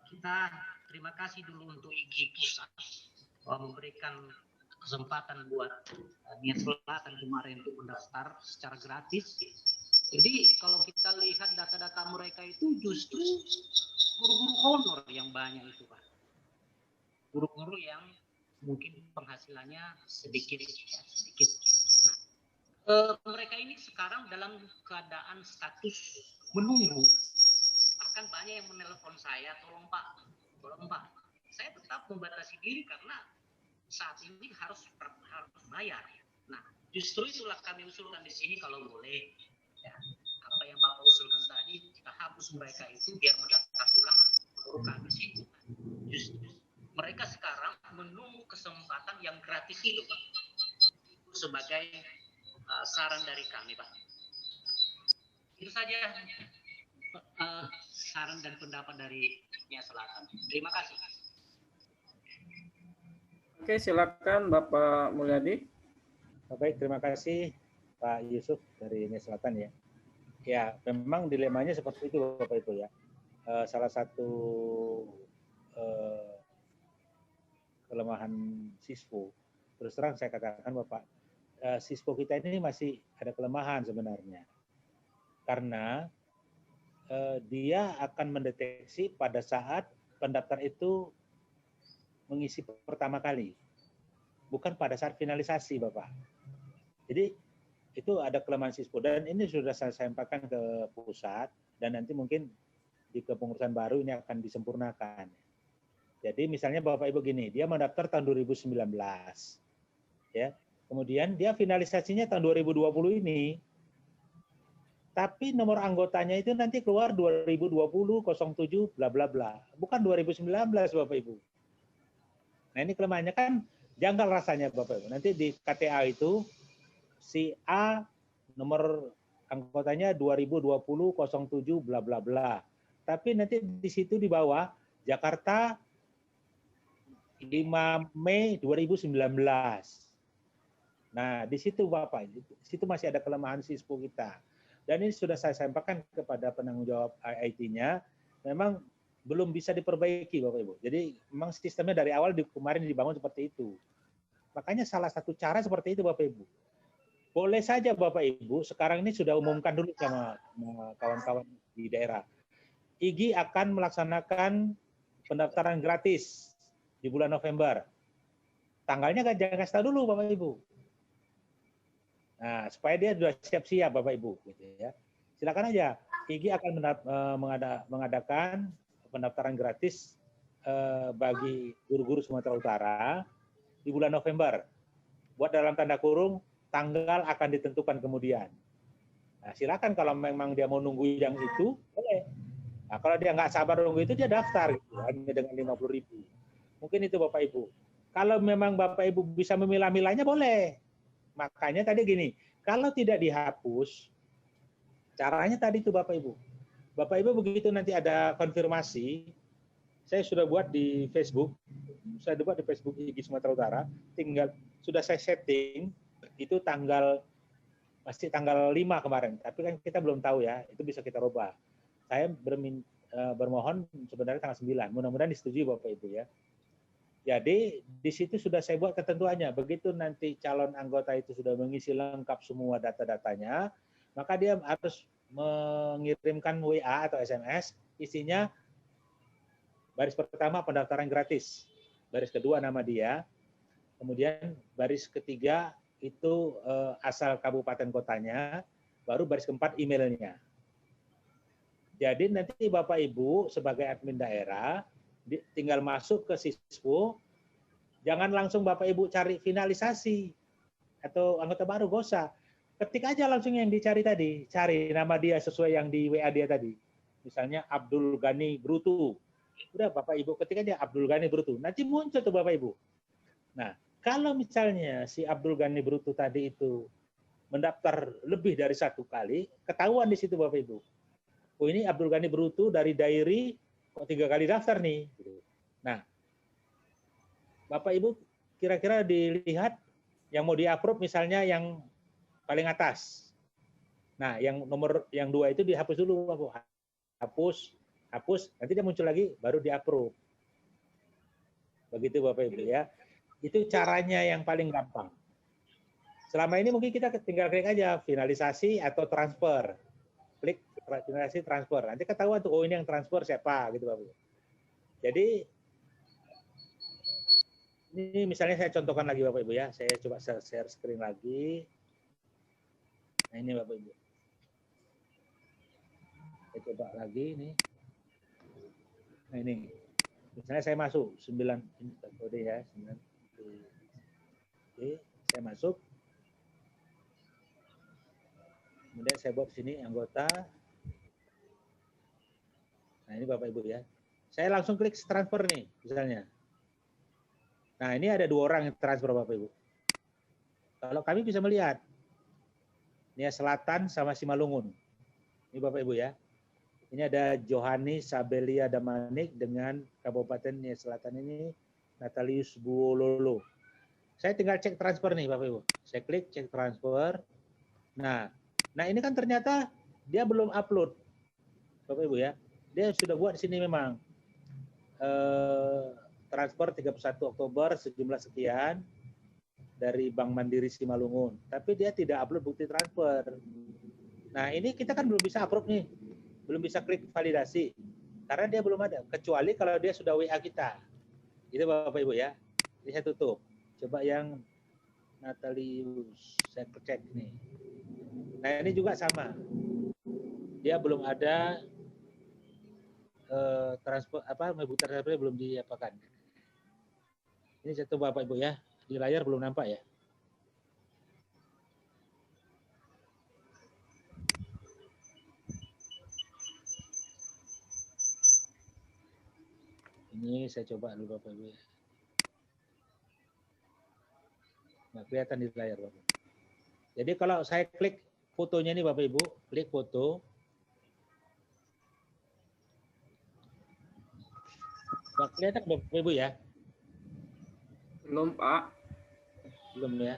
Kita terima kasih dulu untuk IGI Pusat bahwa memberikan kesempatan buat Nia Selatan kemarin untuk mendaftar secara gratis. Jadi kalau kita lihat data-data mereka itu justru guru-guru honor yang banyak itu Pak. Guru-guru yang mungkin penghasilannya sedikit. Nah, mereka ini sekarang dalam keadaan status menunggu. Bahkan banyak yang menelpon saya, tolong Pak, saya tetap membatasi diri karena saat ini harus bayar. Nah, justru itulah kami usulkan di sini kalau boleh, ya, apa yang Bapak usulkan tadi, kita hapus mereka itu biar mendaftar ulang, baru kami sih. Justru mereka sekarang menunggu kesempatan yang gratis itu, Pak. Itu sebagai saran dari kami, Pak. Itu saja saran dan pendapat dari Nia Selatan. Terima kasih. Oke, silakan Bapak Mulyadi. Baik, terima kasih Pak Yusuf dari Nia Selatan ya. Ya, memang dilemanya seperti itu Bapak Ibu ya. Salah satu kelemahan Sispo, terus terang saya katakan Bapak, Sispo kita ini masih ada kelemahan sebenarnya. Karena dia akan mendeteksi pada saat pendaftar itu mengisi pertama kali, bukan pada saat finalisasi, Bapak. Jadi itu ada kelemahan Sispo dan ini sudah saya sampaikan ke pusat dan nanti mungkin di kepengurusan baru ini akan disempurnakan. Jadi misalnya Bapak Ibu gini, dia mendaftar tahun 2019, ya, kemudian dia finalisasinya tahun 2020 ini, tapi nomor anggotanya itu nanti keluar 2020 07 bla bla bla, bukan 2019 Bapak Ibu. Nah ini kelemahannya kan janggal rasanya Bapak Ibu. Nanti di KTA itu si A nomor anggotanya 2020 07 bla bla bla. Tapi nanti di situ di bawah Jakarta 5 Mei 2019. Nah, di situ Bapak, di situ masih ada kelemahan Sispo kita. Dan ini sudah saya sampaikan kepada penanggung jawab IT-nya, memang belum bisa diperbaiki Bapak Ibu. Jadi memang sistemnya dari awal kemarin dibangun seperti itu. Makanya salah satu cara seperti itu Bapak Ibu. Boleh saja Bapak Ibu, sekarang ini sudah umumkan dulu sama kawan-kawan di daerah. IGI akan melaksanakan pendaftaran gratis di bulan November. Tanggalnya jangan kasih tahu dulu Bapak Ibu. Nah, supaya dia sudah siap-siap Bapak Ibu. Gitu ya. Silakan aja. IGI akan mengadakan pendaftaran gratis bagi guru-guru Sumatera Utara di bulan November. Buat dalam tanda kurung, tanggal akan ditentukan kemudian. Nah, silakan kalau memang dia mau nunggu yang itu, boleh. Nah, kalau dia nggak sabar nunggu itu, dia daftar gitu, hanya dengan 50.000. Mungkin itu Bapak Ibu. Kalau memang Bapak Ibu bisa memilah-milahnya, boleh. Makanya tadi gini, kalau tidak dihapus, caranya tadi itu Bapak Ibu. Bapak Ibu begitu nanti ada konfirmasi, saya sudah buat di Facebook, IGI Sumatera Utara, tinggal sudah saya setting, itu masih tanggal 5 kemarin, tapi kan kita belum tahu ya, itu bisa kita rubah. Saya bermohon sebenarnya tanggal 9, mudah-mudahan disetujui Bapak Ibu ya. Jadi di situ sudah saya buat ketentuannya, begitu nanti calon anggota itu sudah mengisi lengkap semua data-datanya, maka dia harus mengirimkan WA atau SMS, isinya baris pertama pendaftaran gratis, baris kedua nama dia, kemudian baris ketiga itu asal kabupaten kotanya, baru baris keempat emailnya. Jadi nanti Bapak Ibu sebagai admin daerah tinggal masuk ke Siswo, jangan langsung Bapak Ibu cari finalisasi atau anggota baru, gak usah. Ketik aja langsung yang dicari tadi, cari nama dia sesuai yang di WA dia tadi. Misalnya Abdul Ghani Brutu. Udah Bapak Ibu ketik aja Abdul Ghani Brutu. Nanti muncul tuh Bapak Ibu. Nah, kalau misalnya si Abdul Ghani Brutu tadi itu mendaftar lebih dari 1 kali, ketahuan di situ Bapak Ibu. Oh ini Abdul Ghani Brutu dari Dairi kok 3 kali daftar nih. Nah, Bapak Ibu kira-kira dilihat yang mau di-approve misalnya yang paling atas. Nah, yang nomor yang 2 itu dihapus dulu Bapak. Hapus, nanti dia muncul lagi baru di-approve. Begitu Bapak Ibu ya. Itu caranya yang paling gampang. Selama ini mungkin kita tinggal klik aja finalisasi atau transfer. Klik finalisasi transfer. Nanti ketahuan tuh, oh ini yang transfer siapa gitu Bapak. Jadi ini misalnya saya contohkan lagi Bapak Ibu ya. Saya coba share screen lagi. Nah ini Bapak Ibu. Saya coba lagi ini. Nah ini. Misalnya saya masuk 9 ini kode ya, 9. Oke, saya masuk. Kemudian saya buat sini anggota. Nah ini Bapak Ibu ya. Saya langsung klik transfer nih misalnya. Nah ini ada 2 orang yang transfer Bapak Ibu. Kalau kami bisa melihat. Nia Selatan sama Simalungun. Ini Bapak Ibu ya. Ini ada Johani Sabelia Damanik dengan Kabupaten Nia Selatan ini Natalius Buololo. Saya tinggal cek transfer nih Bapak Ibu. Saya klik cek transfer. Nah ini kan ternyata dia belum upload, Bapak Ibu ya. Dia sudah buat di sini memang transfer 31 Oktober sejumlah sekian dari Bank Mandiri Simalungun. Tapi dia tidak upload bukti transfer. Nah ini kita kan belum bisa upload nih, belum bisa klik validasi karena dia belum ada. Kecuali kalau dia sudah WA kita. Itu Bapak Ibu ya. Ini saya tutup. Coba yang Natalius, saya cek nih. Nah ini juga sama, dia belum ada transfer transfer belum diapakan. Ini satu Bapak Ibu ya, di layar belum nampak ya. Ini saya coba dulu Bapak Ibu ya. Nggak kelihatan di layar Bapak. Jadi kalau saya klik fotonya ini Bapak Ibu, klik foto. Nggak kelihatan Bapak Ibu ya? Belum Pak. Belum ya?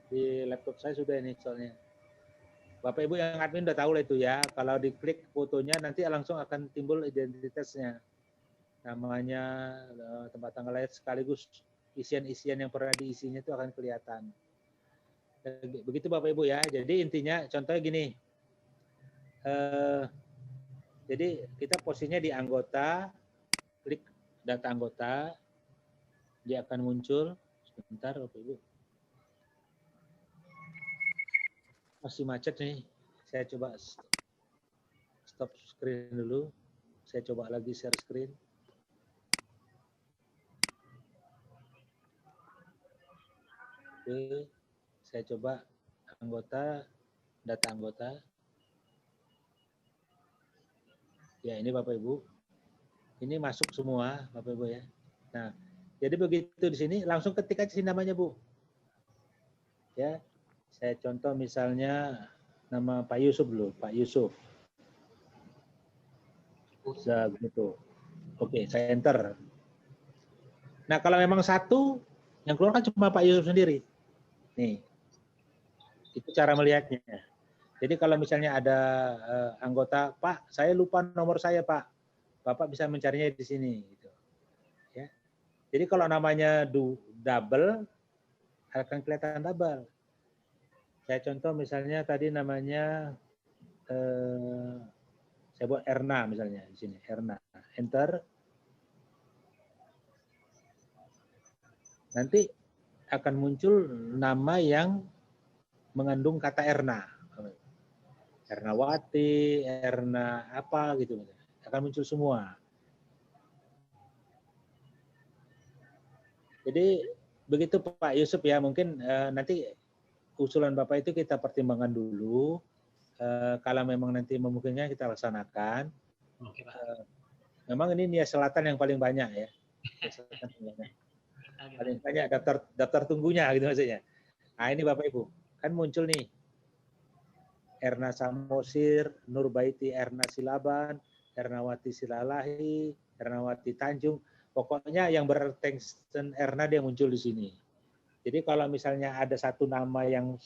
Di laptop saya sudah ini soalnya. Bapak Ibu yang admin udah tahu lah itu ya. Kalau diklik fotonya nanti langsung akan timbul identitasnya. Namanya, tempat tanggal lahir sekaligus isian-isian yang pernah diisinya itu akan kelihatan. Begitu Bapak Ibu ya. Jadi intinya contohnya gini. Jadi kita posisinya di anggota, klik data anggota, dia akan muncul. Sebentar Bapak Ibu. Masih macet nih. Saya coba stop screen dulu. Saya coba lagi share screen. Oke. Saya coba anggota, data anggota. Ya ini Bapak Ibu. Ini masuk semua Bapak Ibu ya. Nah, jadi begitu di sini langsung ketik aja namanya Bu. Ya, saya contoh misalnya nama Pak Yusuf dulu, Pak Yusuf. Bisa gitu. Oke, saya enter. Nah, kalau memang satu, yang keluar kan cuma Pak Yusuf sendiri. Nih. Itu cara melihatnya. Jadi kalau misalnya ada anggota, Pak, saya lupa nomor saya, Pak. Bapak bisa mencarinya di sini. Gitu. Ya. Jadi kalau namanya double, akan kelihatan double. Saya contoh misalnya tadi namanya, saya buat Erna misalnya di sini, Erna. Enter. Nanti akan muncul nama yang mengandung kata Erna. Ernawati, Erna apa gitu. Akan muncul semua. Jadi begitu Pak Yusuf ya, mungkin nanti usulan Bapak itu kita pertimbangkan dulu. Kalau memang nanti memungkinkan kita laksanakan. Oke, Pak. Memang ini Nia Selatan yang paling banyak ya. Paling banyak daftar tunggunya gitu maksudnya. Nah ini Bapak Ibu, kan muncul nih Erna Samosir, Nurbaiti Erna Silaban, Ernawati Silalahi, Ernawati Tanjung. Pokoknya yang berextension Erna dia muncul di sini. Jadi kalau misalnya ada satu nama yang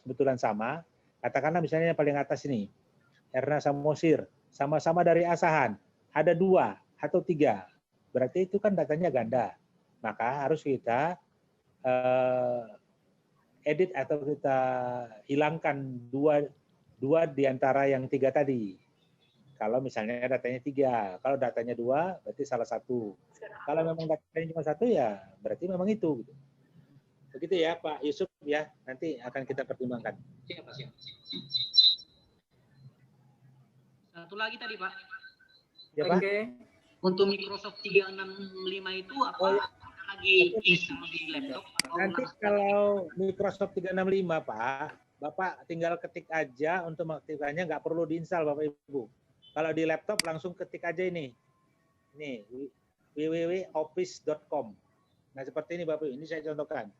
kebetulan sama, katakanlah misalnya yang paling atas ini, Erna Samosir, sama-sama dari Asahan, ada 2 atau 3, berarti itu kan datanya ganda. Maka harus kita edit atau kita hilangkan dua di antara yang 3 tadi. Kalau misalnya datanya 3, kalau datanya 2 berarti salah satu. Kalau memang datanya cuma 1 ya berarti memang itu. Begitu ya Pak Yusuf ya, nanti akan kita pertimbangkan. Siap. Satu lagi tadi Pak. Ya Pak. Oke. Untuk Microsoft 365 itu apa lagi install di laptop? Nanti kalau Microsoft 365 Pak, Bapak tinggal ketik aja untuk mengaktifkannya, nggak perlu diinstal Bapak Ibu. Kalau di laptop langsung ketik aja ini. Nih, www.office.com. Nah, seperti ini Bapak Ibu. Ini saya contohkan.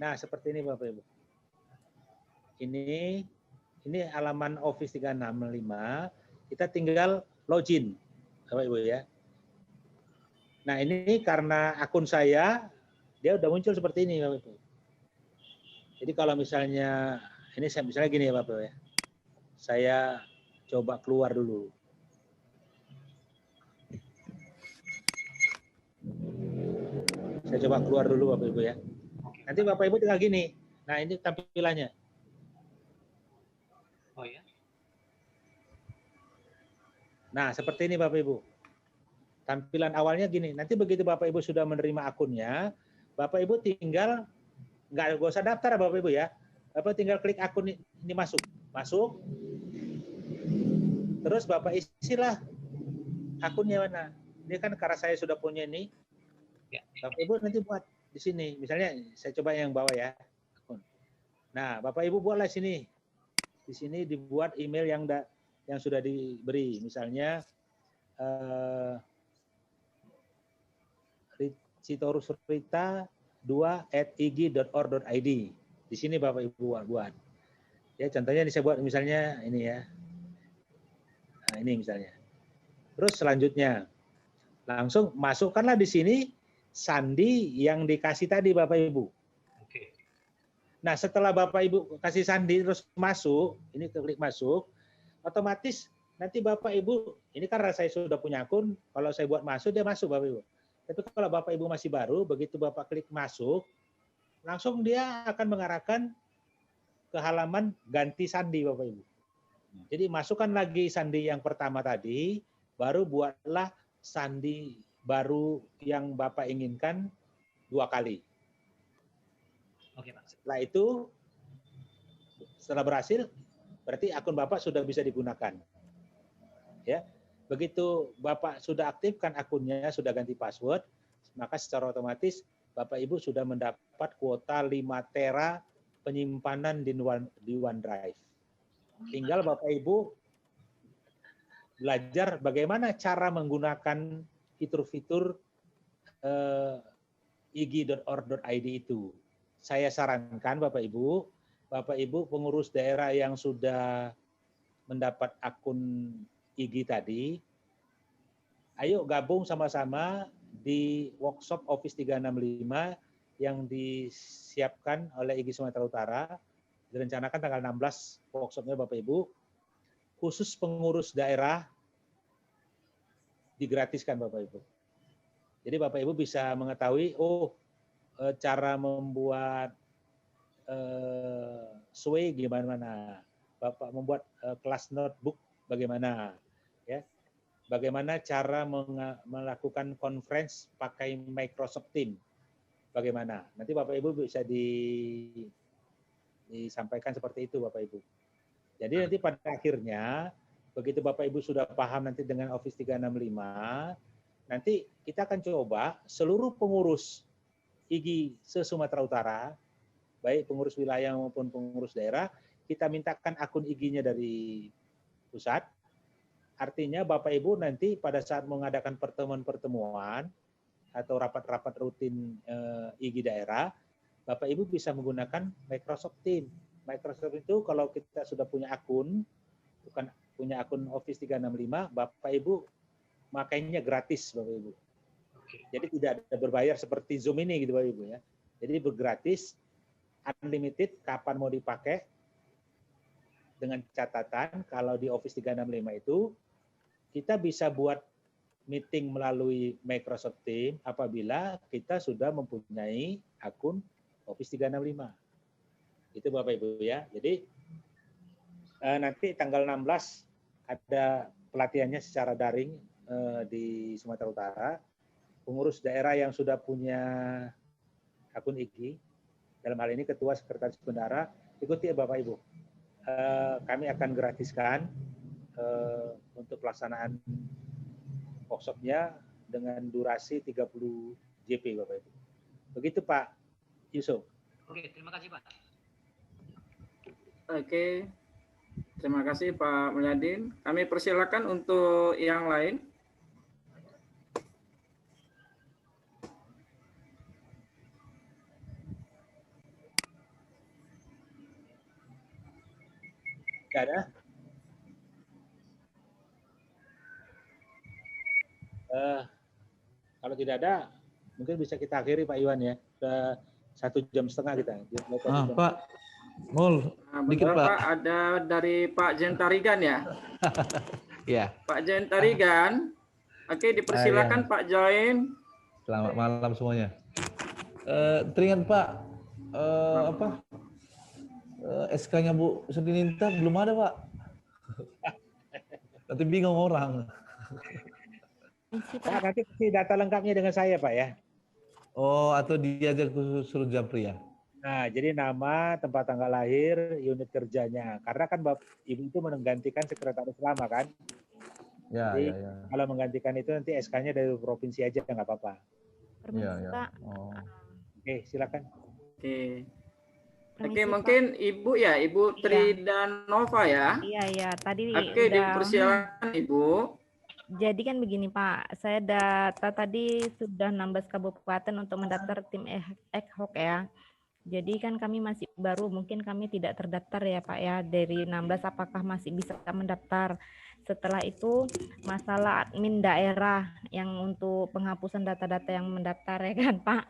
Nah, seperti ini Bapak Ibu. Ini halaman Office 365. Kita tinggal login Bapak Ibu ya. Nah, ini karena akun saya dia udah muncul seperti ini Bapak Ibu. Jadi kalau misalnya ini saya misalnya gini ya Bapak Ibu ya. Saya coba keluar dulu. Saya coba keluar dulu Bapak Ibu ya. Nanti Bapak Ibu tinggal gini. Nah, ini tampilannya. Oh ya. Nah, seperti ini Bapak Ibu. Tampilan awalnya gini. Nanti begitu Bapak Ibu sudah menerima akunnya, Bapak Ibu tinggal nggak usah daftar Bapak Ibu ya. Bapak tinggal klik akun ini masuk. Masuk. Terus Bapak isilah akunnya mana. Ini kan karena saya sudah punya ini. Bapak Ibu nanti buat di sini. Misalnya saya coba yang bawah ya. Nah, Bapak Ibu buatlah sini. Di sini dibuat email yang sudah diberi. Misalnya citorusrita2@ig.or.id. Di sini Bapak Ibu buat. Ya, contohnya ini saya buat misalnya ini ya. Nah, ini misalnya. Terus selanjutnya langsung masukkanlah di sini sandi yang dikasih tadi Bapak Ibu. Oke. Nah, setelah Bapak Ibu kasih sandi terus masuk, ini klik masuk, otomatis nanti Bapak Ibu, ini karena saya sudah punya akun, kalau saya buat masuk dia masuk Bapak Ibu. Tapi kalau Bapak Ibu masih baru, begitu Bapak klik masuk, langsung dia akan mengarahkan ke halaman ganti sandi Bapak Ibu. Jadi masukkan lagi sandi yang pertama tadi, baru buatlah sandi baru yang Bapak inginkan 2 kali. Oke, Pak. Setelah itu, setelah berhasil, berarti akun Bapak sudah bisa digunakan. Ya, begitu Bapak sudah aktifkan akunnya, sudah ganti password, maka secara otomatis Bapak Ibu sudah mendapat kuota 5 tera penyimpanan di OneDrive. Tinggal Bapak Ibu belajar bagaimana cara menggunakan fitur-fitur ig.or.id itu. Saya sarankan Bapak Ibu pengurus daerah yang sudah mendapat akun IG tadi, ayo gabung sama-sama di workshop Office 365 yang disiapkan oleh IG Sumatera Utara. Direncanakan tanggal 16 workshopnya Bapak Ibu. Khusus pengurus daerah digratiskan Bapak Ibu. Jadi Bapak Ibu bisa mengetahui, cara membuat SWE gimana, Bapak membuat kelas notebook bagaimana, ya, bagaimana cara melakukan conference pakai Microsoft Teams, bagaimana. Nanti Bapak Ibu bisa disampaikan seperti itu Bapak Ibu. Jadi nanti pada akhirnya begitu Bapak Ibu sudah paham nanti dengan Office 365, nanti kita akan coba seluruh pengurus IGI se-Sumatera Utara, baik pengurus wilayah maupun pengurus daerah, kita mintakan akun IG-nya dari pusat. Artinya Bapak Ibu nanti pada saat mengadakan pertemuan-pertemuan atau rapat-rapat rutin IG daerah, Bapak Ibu bisa menggunakan Microsoft Teams. Microsoft itu kalau kita sudah punya akun, bukan punya akun Office 365, Bapak Ibu makainya gratis Bapak Ibu. Jadi tidak ada berbayar seperti Zoom ini gitu Bapak Ibu ya. Jadi bergratis, unlimited, kapan mau dipakai, dengan catatan kalau di Office 365 itu kita bisa buat meeting melalui Microsoft Teams apabila kita sudah mempunyai akun Office 365. Itu Bapak Ibu ya. Jadi nanti tanggal 16 ada pelatihannya secara daring di Sumatera Utara. Pengurus daerah yang sudah punya akun IG, dalam hal ini Ketua Sekretaris Bendahara, ikuti ya Bapak Ibu. Kami akan gratiskan untuk pelaksanaan workshop-nya dengan durasi 30 JP Bapak Ibu. Begitu Pak Yusuf. Oke, terima kasih Pak. Oke, terima kasih Pak Mulyadin. Kami persilakan untuk yang lain. Tidak ada? Kalau tidak ada, mungkin bisa kita akhiri Pak Iwan ya. Sudah 1,5 jam kita. Pak, Mul, Nah, dikit bentar, Pak. Pak, ada dari Pak Jentarigan ya. Ya, Pak Jentarigan. Oke, dipersilakan ya. Pak join. Selamat malam semuanya. Teringat Pak, SK-nya Bu Sudininta belum ada Pak. Nanti bingung orang. Pak, nanti kasih data lengkapnya dengan saya Pak ya. Oh, atau diajak suruh Japri ya? Nah, jadi nama, tempat tanggal lahir, unit kerjanya. Karena kan Bapak Ibu itu menggantikan sekretaris lama kan. Ya, Jadi ya. kalau menggantikan itu nanti SK-nya dari provinsi aja nggak apa-apa. Iya, ya. Oh. Oke, silakan. Oke. Permisi, Oke, Pak. mungkin Ibu ya, Ibu Tridanova ya. Iya, tadi Oke, udah. dipersilakan Ibu. Jadi kan begini Pak, saya data tadi sudah 16 kabupaten untuk mendaftar tim ad hoc ya. Jadi kan kami masih baru, mungkin kami tidak terdaftar ya Pak ya. Dari 16 apakah masih bisa mendaftar? Setelah itu masalah admin daerah yang untuk penghapusan data-data yang mendaftar ya kan Pak.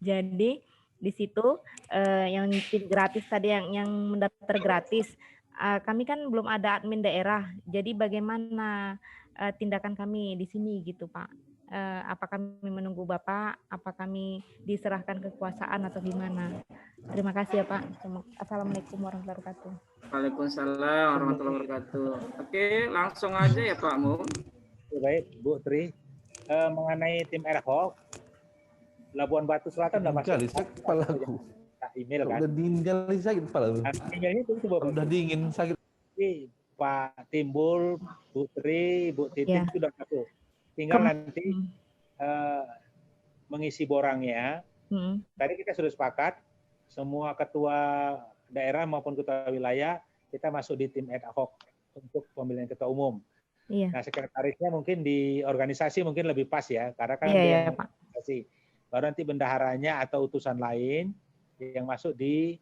Jadi di situ yang tim gratis tadi yang mendaftar gratis, kami kan belum ada admin daerah. Jadi bagaimana tindakan kami di sini gitu Pak? Apa kami menunggu Bapak? Apa kami diserahkan kekuasaan atau gimana? Terima kasih ya Pak. Assalamualaikum warahmatullahi wabarakatuh. Waalaikumsalam warahmatullahi wabarakatuh. Oke, langsung aja ya Pak Mu. Baik, Bu Tri. Mengenai tim ad hoc, Labuan Batu Selatan udah masuk. Kali sakit kepalaku. Email kan. Udah dingin kali sakit kepalaku. Emailnya itu Bapak. Udah dingin sakit. Pak Timbul, Bu Tri, Bu Titik Ya. sudah masuk. Tinggal nanti mengisi borangnya. Tadi kita sudah sepakat, semua ketua daerah maupun ketua wilayah, kita masuk di tim ad hoc untuk pemilihan ketua umum. Iya. Nah, sekretarisnya mungkin di organisasi mungkin lebih pas ya, karena kan Iya, Pak. organisasi. Baru nanti bendaharanya atau utusan lain yang masuk di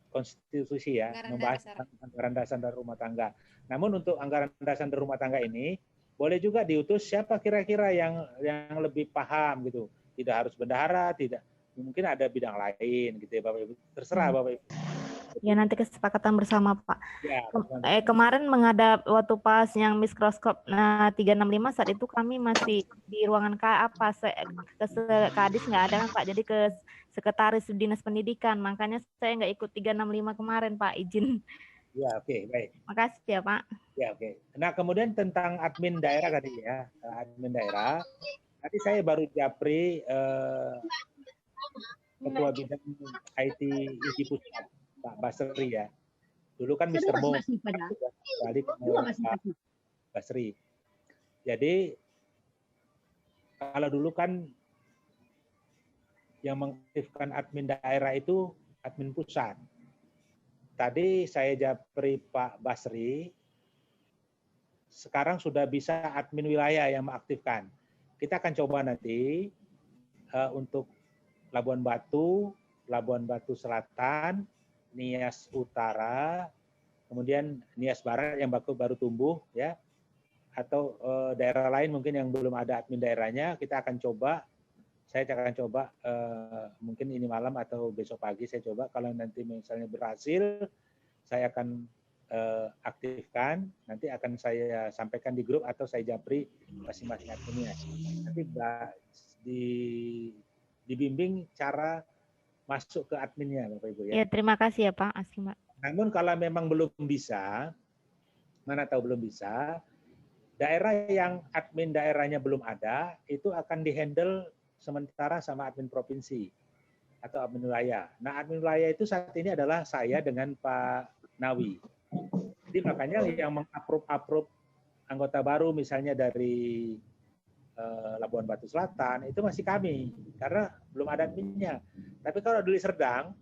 konstitusi ya, membahas anggaran dasar dan rumah tangga. Namun untuk anggaran dasar dan rumah tangga ini boleh juga diutus siapa kira-kira yang lebih paham gitu. Tidak harus bendahara, tidak, mungkin ada bidang lain gitu ya Bapak Ibu. Terserah Bapak Ibu. Ya nanti kesepakatan bersama Pak. Ya, Kemarin menghadap waktu pas yang mikroskop 365 saat itu kami masih di ruangan ke Kadis nggak ada kan Pak. Jadi ke Sekretaris Dinas Pendidikan. Makanya saya nggak ikut 365 kemarin Pak, izin. Ya, oke, baik. Makasih ya Pak. Ya, oke. Nah, kemudian tentang admin daerah tadi ya, admin daerah. Tadi saya baru japri Ketua Bidang IT IGI Pusat, Pak Basri ya. Dulu kan Mr. Mo, balik Pak Basri. Jadi kalau dulu kan yang mengaktifkan admin daerah itu admin pusat. Tadi saya japri Pak Basri, sekarang sudah bisa admin wilayah yang mengaktifkan. Kita akan coba nanti untuk Labuan Batu Selatan, Nias Utara, kemudian Nias Barat yang baru tumbuh, ya, atau daerah lain mungkin yang belum ada admin daerahnya, kita akan coba. Saya akan coba mungkin ini malam atau besok pagi saya coba. Kalau nanti misalnya berhasil, saya akan aktifkan. Nanti akan saya sampaikan di grup atau saya japri masing-masing adminnya. Nanti dibimbing cara masuk ke adminnya, Bapak Ibu ya. Ya, terima kasih ya Pak Asma. Namun kalau memang belum bisa, mana tahu belum bisa, daerah yang admin daerahnya belum ada, itu akan dihandle sementara sama admin provinsi atau admin wilayah. Nah, admin wilayah itu saat ini adalah saya dengan Pak Nawi. Jadi makanya yang meng-approve anggota baru misalnya dari Labuan Batu Selatan itu masih kami karena belum ada adminnya. Tapi kalau Deli Serdang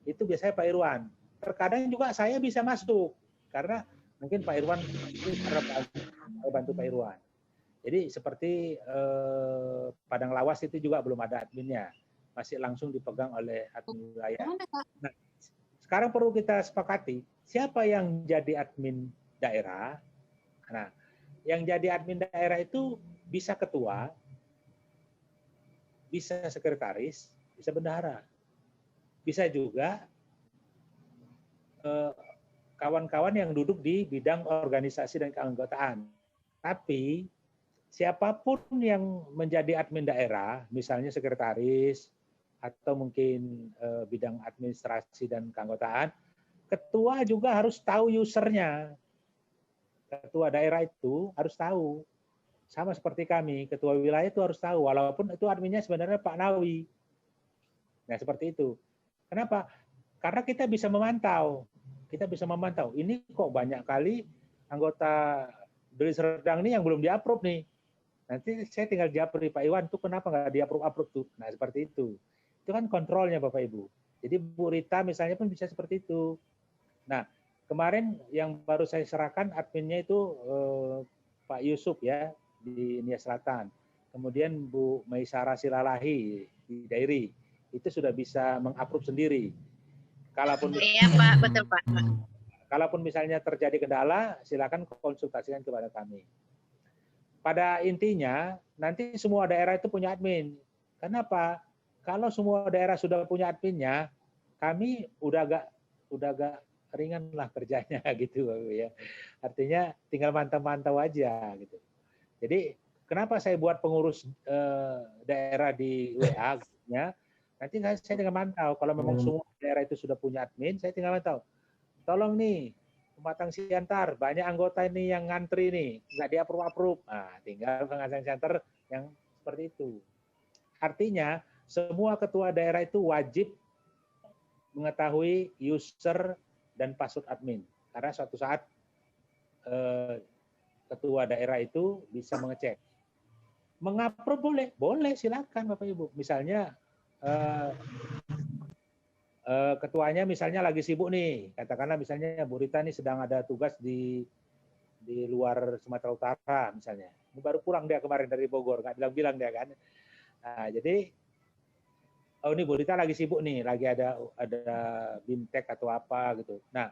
itu biasanya Pak Irwan. Terkadang juga saya bisa masuk karena mungkin Pak Irwan itu bantu Pak Irwan. Jadi seperti Padang Lawas itu juga belum ada adminnya, masih langsung dipegang oleh admin wilayah. Nah, sekarang perlu kita sepakati siapa yang jadi admin daerah. Nah, yang jadi admin daerah itu bisa ketua, bisa sekretaris, bisa bendahara, bisa juga kawan-kawan yang duduk di bidang organisasi dan keanggotaan. Tapi siapapun yang menjadi admin daerah, misalnya sekretaris atau mungkin bidang administrasi dan keanggotaan, ketua juga harus tahu usernya. Ketua daerah itu harus tahu. Sama seperti kami, ketua wilayah itu harus tahu, walaupun itu adminnya sebenarnya Pak Nawi. Nah, seperti itu. Kenapa? Karena kita bisa memantau. Kita bisa memantau. Ini kok banyak kali anggota Deli Serdang ini yang belum di-approve nih. Nanti saya tinggal japri Pak Iwan, tuh kenapa nggak di-approve tuh? Nah, seperti itu. Itu kan kontrolnya Bapak Ibu. Jadi Bu Rita misalnya pun bisa seperti itu. Nah, kemarin yang baru saya serahkan adminnya itu Pak Yusuf ya di Nias Selatan. Kemudian Bu Maisara Silalahi di Dairi. Itu sudah bisa meng-approve sendiri. Kalaupun Iya Pak, betul Pak. Kalaupun misalnya terjadi kendala, silakan konsultasikan kepada kami. Pada intinya, nanti semua daerah itu punya admin. Kenapa? Kalau semua daerah sudah punya adminnya, kami udah agak ringan lah kerjanya gitu ya. Artinya tinggal mantau-mantau aja gitu. Jadi kenapa saya buat pengurus daerah di WA ya? Nanti saya tinggal mantau. Kalau memang semua daerah itu sudah punya admin, saya tinggal mantau. Tolong nih, Pematang Siantar, banyak anggota ini yang ngantri nih, nggak di-approve. Nah, tinggal Pematang Siantar yang seperti itu. Artinya, semua ketua daerah itu wajib mengetahui user dan password admin. Karena suatu saat ketua daerah itu bisa mengecek. Mengapprove boleh? Boleh, silakan Bapak Ibu. Misalnya, ketuanya misalnya lagi sibuk nih, katakanlah misalnya Bu Rita nih sedang ada tugas di luar Sumatera Utara misalnya. Ini baru pulang dia kemarin dari Bogor, nggak bilang-bilang dia kan. Nah, jadi oh ini Bu Rita lagi sibuk nih, lagi ada BIMTEK atau apa gitu. Nah,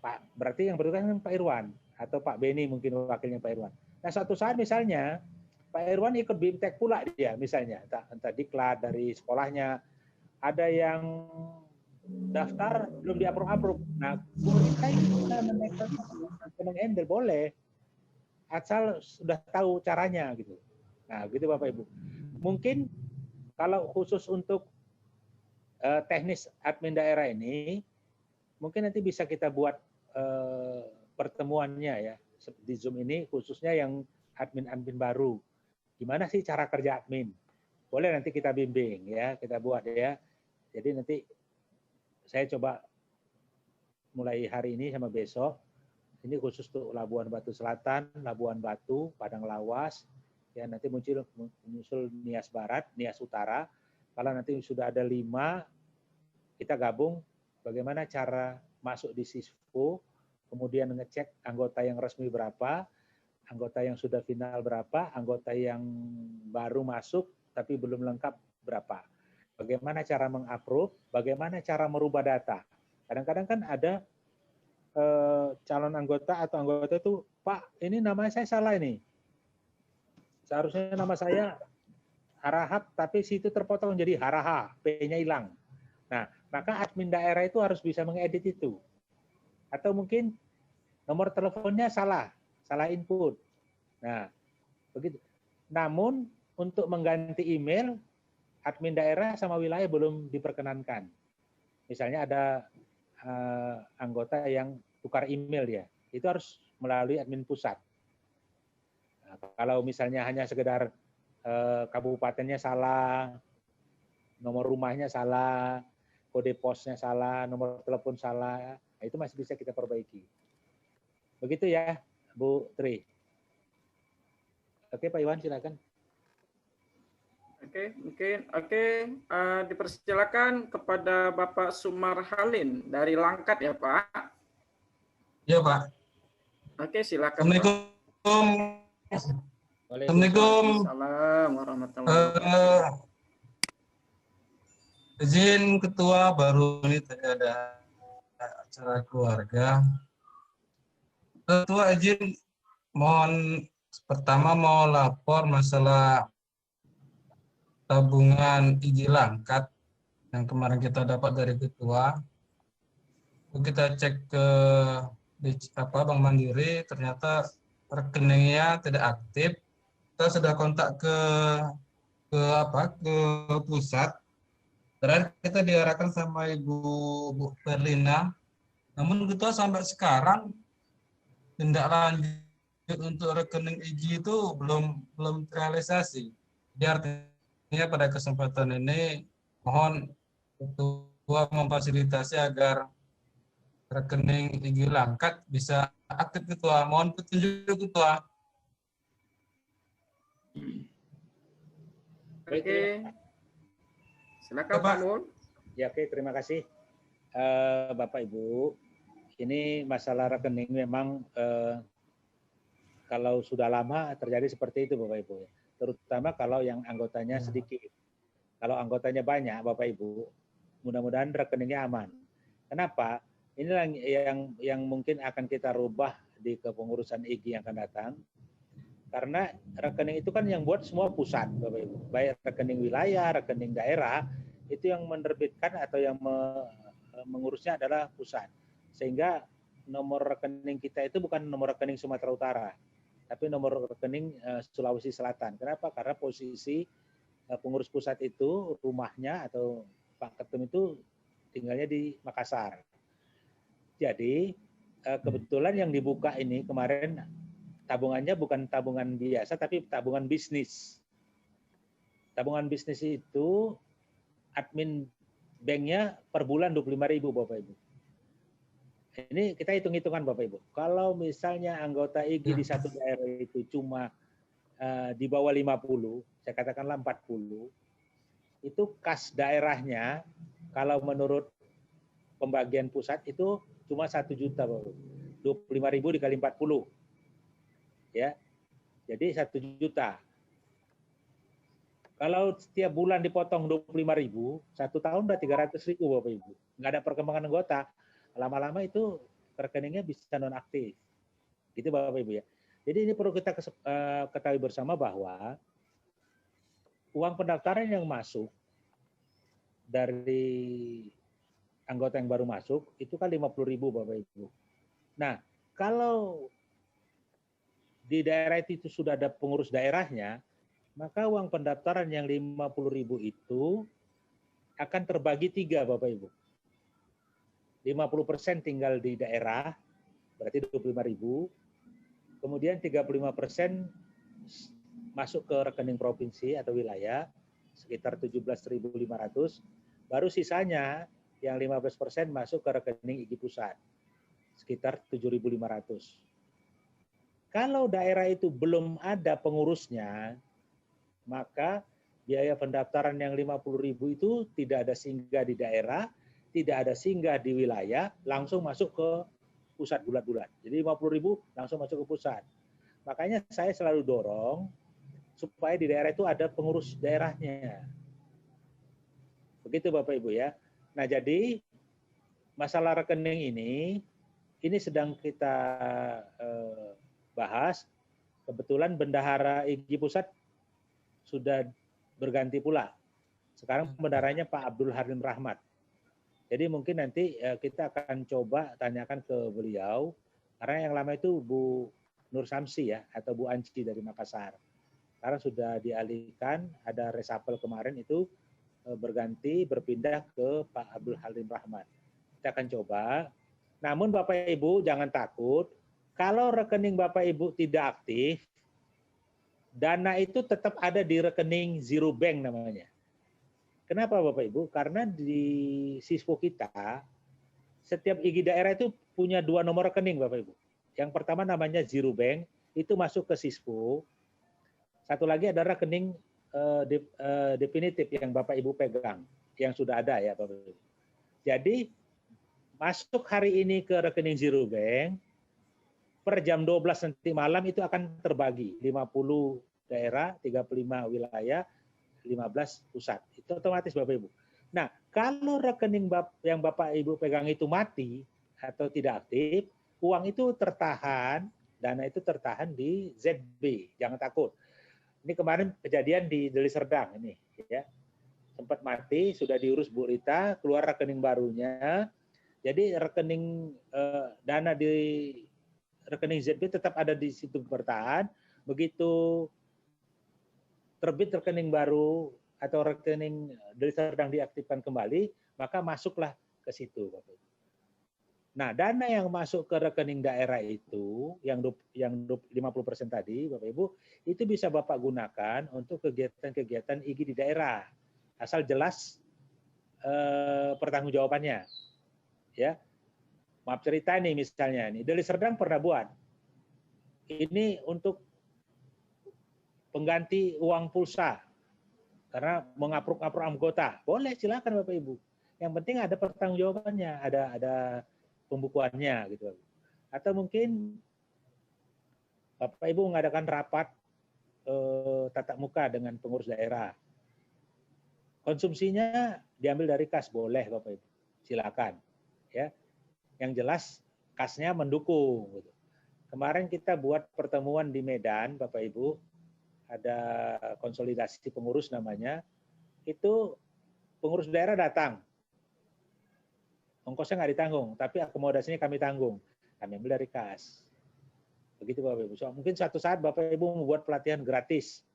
Pak, berarti yang bertugas kan Pak Irwan atau Pak Beni mungkin wakilnya Pak Irwan. Nah, suatu saat misalnya Pak Irwan ikut BIMTEK pula dia misalnya, entah diklat dari sekolahnya, ada yang daftar belum di-approve. Nah, Bu Rita bisa meng-handle boleh, asal sudah tahu caranya gitu. Nah, gitu Bapak Ibu. Mungkin kalau khusus untuk teknis admin daerah ini, mungkin nanti bisa kita buat pertemuannya ya di Zoom ini, khususnya yang admin-admin baru. Gimana sih cara kerja admin? Boleh nanti kita bimbing ya, kita buat ya. Jadi nanti saya coba mulai hari ini sama besok Ini khusus untuk Labuan Batu Selatan, Labuan Batu, Padang Lawas, ya nanti muncul Nias Barat, Nias Utara. Kalau nanti sudah ada 5, kita gabung bagaimana cara masuk di Sispo, kemudian ngecek anggota yang resmi berapa, anggota yang sudah final berapa, anggota yang baru masuk tapi belum lengkap berapa. Bagaimana cara mengapprove, bagaimana cara merubah data. Kadang-kadang kan ada calon anggota atau anggota itu, Pak, ini nama saya salah ini. Seharusnya nama saya Harahap, tapi situ terpotong jadi Haraha, P-nya hilang. Nah, maka admin daerah itu harus bisa mengedit itu. Atau mungkin nomor teleponnya salah input. Nah, begitu. Namun untuk mengganti email, admin daerah sama wilayah belum diperkenankan. Misalnya ada anggota yang tukar email ya, itu harus melalui admin pusat. Nah, kalau misalnya hanya sekedar kabupatennya salah, nomor rumahnya salah, kode posnya salah, nomor telepon salah, nah itu masih bisa kita perbaiki. Begitu ya, Bu Tri. Oke, Pak Iwan, silakan. Oke, dipersilakan kepada Bapak Sumar Halin dari Langkat ya, Pak. Ya, Pak. Oke, silakan. Assalamualaikum. Assalamualaikum. Waalaikumsalam warahmatullahi wabarakatuh. Izin Ketua, baru ini tadi ada acara keluarga. Ketua izin mohon pertama mau lapor masalah tabungan IG Langkat yang kemarin kita dapat dari Ketua. Kita cek ke Bank Mandiri, ternyata rekeningnya tidak aktif. Kita sudah kontak ke pusat. Terakhir kita diarahkan sama Bu Perlina. Namun Ketua sampai sekarang tindak lanjut untuk rekening IG itu belum terrealisasi. Jadi artinya pada kesempatan ini mohon Ketua memfasilitasi agar rekening IG Langkat bisa aktif, Ketua. Mohon petunjuk, Ketua. Oke. Silakan Pak Mul. Ya, oke, terima kasih. Bapak Ibu, ini masalah rekening memang kalau sudah lama terjadi seperti itu Bapak Ibu. Terutama kalau yang anggotanya sedikit. Kalau anggotanya banyak Bapak Ibu, mudah-mudahan rekeningnya aman. Kenapa? Inilah yang mungkin akan kita rubah di kepengurusan IG yang akan datang. Karena rekening itu kan yang buat semua pusat, Bapak Ibu. Baik rekening wilayah, rekening daerah, itu yang menerbitkan atau yang mengurusnya adalah pusat. Sehingga nomor rekening kita itu bukan nomor rekening Sumatera Utara, tapi nomor rekening Sulawesi Selatan. Kenapa? Karena posisi pengurus pusat itu rumahnya atau Pak Ketum itu tinggalnya di Makassar. Jadi kebetulan yang dibuka ini kemarin tabungannya bukan tabungan biasa, tapi tabungan bisnis. Tabungan bisnis itu admin banknya per bulan 25.000 Bapak Ibu. Ini kita hitung-hitungan Bapak Ibu. Kalau misalnya anggota IG di satu daerah itu cuma di bawah 50, saya katakanlah 40, itu kas daerahnya kalau menurut pembagian pusat itu cuma 1 juta Bapak Ibu. 25.000 dikali 40. Ya, jadi 1 juta. Kalau setiap bulan dipotong 25.000, 1 tahun udah 300.000 Bapak Ibu. Nggak ada perkembangan anggota. Lama-lama itu rekeningnya bisa nonaktif. Gitu Bapak Ibu ya. Jadi ini perlu kita ketahui bersama bahwa uang pendaftaran yang masuk dari anggota yang baru masuk itu kan 50.000 Bapak Ibu. Nah, kalau di daerah itu sudah ada pengurus daerahnya, maka uang pendaftaran yang 50.000 itu akan terbagi 3 Bapak Ibu. 50% tinggal di daerah, berarti 25.000. Kemudian 35% masuk ke rekening provinsi atau wilayah, sekitar 17.500. Baru sisanya yang 15% masuk ke rekening IG pusat. sekitar 7.500. Kalau daerah itu belum ada pengurusnya, maka biaya pendaftaran yang 50.000 itu tidak ada singgah di daerah, tidak ada singgah di wilayah, langsung masuk ke pusat bulat-bulat. Jadi 50.000 langsung masuk ke pusat. Makanya saya selalu dorong supaya di daerah itu ada pengurus daerahnya. Begitu Bapak Ibu ya. Nah jadi masalah rekening ini sedang kita bahas. Kebetulan bendahara IGI Pusat sudah berganti pula. Sekarang bendaharanya Pak Abdul Halim Rahmat. Jadi mungkin nanti kita akan coba tanyakan ke beliau, karena yang lama itu Bu Nur Samsi ya, atau Bu Anci dari Makassar. Sekarang sudah dialihkan, ada resapel kemarin itu berganti, berpindah ke Pak Abdul Halim Rahmat. Kita akan coba. Namun Bapak Ibu jangan takut, kalau rekening Bapak Ibu tidak aktif, dana itu tetap ada di rekening zero bank namanya. Kenapa Bapak Ibu? Karena di Sispo kita, setiap IGI daerah itu punya 2 nomor rekening Bapak Ibu. Yang pertama namanya zero bank, itu masuk ke Sispo. Satu lagi ada rekening definitif yang Bapak Ibu pegang, yang sudah ada ya Bapak Ibu. Jadi masuk hari ini ke rekening zero bank, per jam 12 nanti malam itu akan terbagi 50 daerah, 35 wilayah, 15 pusat. Itu otomatis Bapak Ibu. Nah, kalau rekening yang Bapak Ibu pegang itu mati atau tidak aktif, uang itu tertahan, dana itu tertahan di ZB. Jangan takut. Ini kemarin kejadian di Deli Serdang ini ya. Sempat mati, sudah diurus Bu Rita, keluar rekening barunya. Jadi rekening dana di rekening ZB tetap ada di situ bertahan. Begitu terbit rekening baru atau rekening Deli Serdang diaktifkan kembali, maka masuklah ke situ, Bapak Ibu. Nah, dana yang masuk ke rekening daerah itu, yang 50% tadi, Bapak Ibu, itu bisa Bapak gunakan untuk kegiatan-kegiatan IGI di daerah. Asal jelas pertanggungjawabannya. Ya. Maaf cerita nih misalnya, nih Deli Serdang pernah buat. Ini untuk pengganti uang pulsa karena mengapruk-apruk anggota. Boleh, silakan Bapak Ibu. Yang penting ada pertanggungjawabannya, ada pembukuannya gitu. Atau mungkin Bapak Ibu mengadakan rapat tatap muka dengan pengurus daerah. Konsumsinya diambil dari kas, boleh Bapak Ibu. Silakan. Ya. Yang jelas kasnya mendukung gitu. Kemarin kita buat pertemuan di Medan Bapak Ibu, ada konsolidasi pengurus namanya. Itu pengurus daerah datang. Ongkosnya nggak ditanggung, tapi akomodasinya kami tanggung. Kami ambil dari kas. Begitu Bapak Ibu. So, mungkin suatu saat Bapak Ibu membuat pelatihan gratis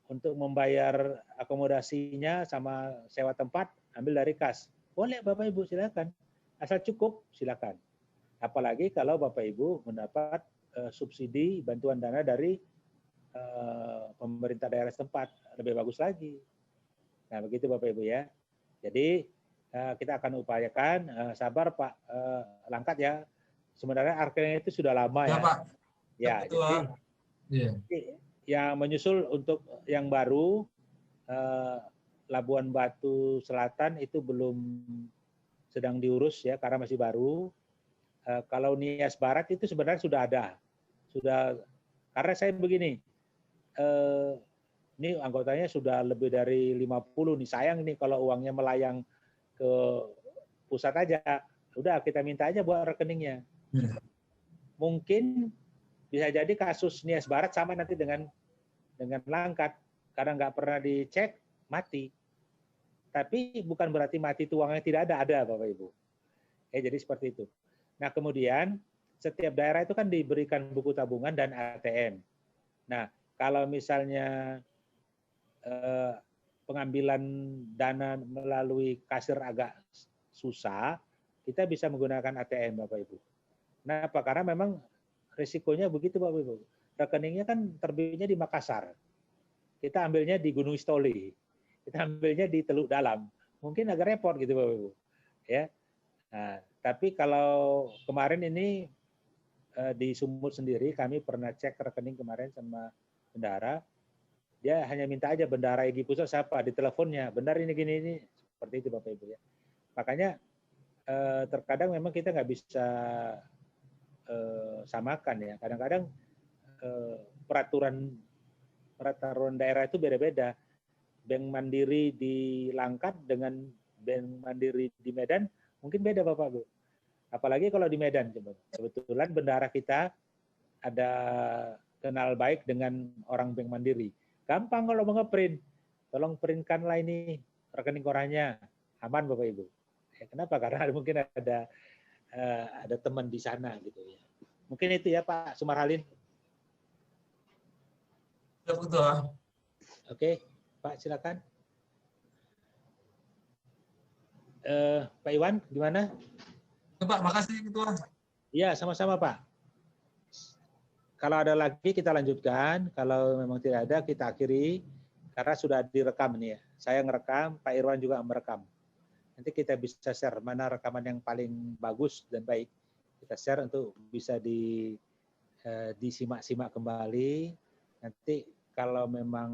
untuk membayar akomodasinya sama sewa tempat, ambil dari kas. Boleh Bapak Ibu, silakan. Asal cukup, silakan. Apalagi kalau Bapak Ibu mendapat subsidi bantuan dana dari pemerintah daerah setempat, lebih bagus lagi. Nah, begitu Bapak Ibu ya. Jadi kita akan upayakan, sabar Pak Langkat ya. Sebenarnya rekening itu sudah lama ya. Pak. Ya, jadi yang menyusul untuk yang baru Labuan Batu Selatan itu belum sedang diurus ya karena masih baru. Kalau Nias Barat itu sebenarnya sudah ada. Sudah, karena saya begini, ini anggotanya sudah lebih dari 50 nih. Sayang nih kalau uangnya melayang ke pusat aja. Udah kita minta aja buat rekeningnya. Mungkin bisa jadi kasus Nias Barat sama nanti dengan Langkat. Karena nggak pernah dicek, mati. Tapi bukan berarti mati itu uangnya tidak ada Bapak Ibu. Jadi seperti itu. Nah kemudian setiap daerah itu kan diberikan buku tabungan dan ATM. Nah kalau misalnya pengambilan dana melalui kasir agak susah, kita bisa menggunakan ATM Bapak Ibu. Kenapa? Karena memang risikonya begitu Bapak Ibu. Rekeningnya kan terbitnya di Makassar. Kita ambilnya di Gunung Istoli. Kita ambilnya di Teluk Dalam. Mungkin agak repot gitu Bapak Ibu. Ya. Nah, Tapi kalau kemarin ini di Sumut sendiri kami pernah cek rekening kemarin sama bendahara, dia hanya minta aja bendahara Egy Pusat siapa di teleponnya, benar ini gini ini, seperti itu Bapak Ibu ya. Makanya terkadang memang kita nggak bisa samakan ya. Kadang-kadang peraturan daerah itu beda-beda. Bank Mandiri di Langkat dengan Bank Mandiri di Medan mungkin beda Bapak Ibu. Apalagi kalau di Medan, kebetulan bendahara kita ada kenal baik dengan orang Bank Mandiri. Gampang kalau mau nge-print, tolong printkanlah ini rekening korannya, aman Bapak Ibu. Ya, kenapa? Karena mungkin ada teman di sana gitu ya. Mungkin itu ya Pak Sumarhalin. Ya, betul. Oke, Pak silakan. Pak Iwan, gimana? Pak, makasih Ketua. Iya, sama-sama Pak. Kalau ada lagi kita lanjutkan, kalau memang tidak ada kita akhiri, karena sudah direkam nih ya. Saya ngerekam, Pak Irwan juga merekam. Nanti kita bisa share mana rekaman yang paling bagus dan baik. Kita share untuk bisa disimak-simak kembali. Nanti kalau memang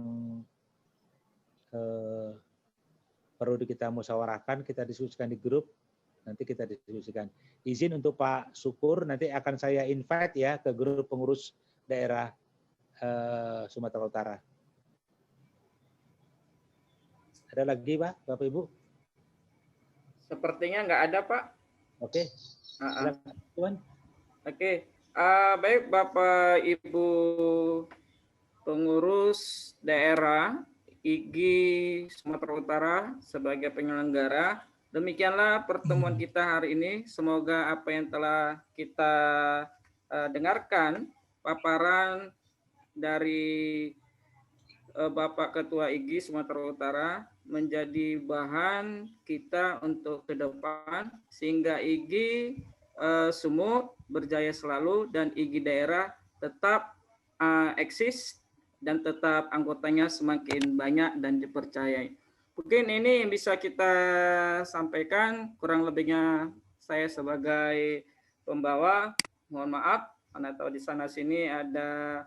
perlu kita musyawarahkan, kita diskusikan di grup, nanti kita diskusikan. Izin untuk Pak Syukur, nanti akan saya invite ya ke grup pengurus daerah Sumatera Utara. Ada lagi Pak, Bapak Ibu? Sepertinya nggak ada Pak. Oke. Tuan. Oke. Baik Bapak Ibu pengurus daerah IGI Sumatera Utara sebagai penyelenggara. Demikianlah pertemuan kita hari ini. Semoga apa yang telah kita dengarkan, paparan dari Bapak Ketua IGI Sumatera Utara menjadi bahan kita untuk ke depan, sehingga IGI Sumut berjaya selalu dan IGI daerah tetap eksis dan tetap anggotanya semakin banyak dan dipercayai. Mungkin ini yang bisa kita sampaikan, kurang lebihnya saya sebagai pembawa, mohon maaf, karena tahu di sana sini ada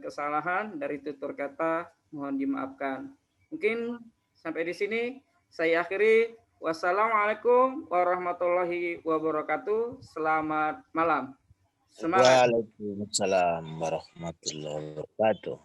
kesalahan dari tutur kata, mohon dimaafkan. Mungkin sampai di sini saya akhiri. Wassalamualaikum warahmatullahi wabarakatuh. Selamat malam. Semangat. Waalaikumsalam warahmatullahi wabarakatuh.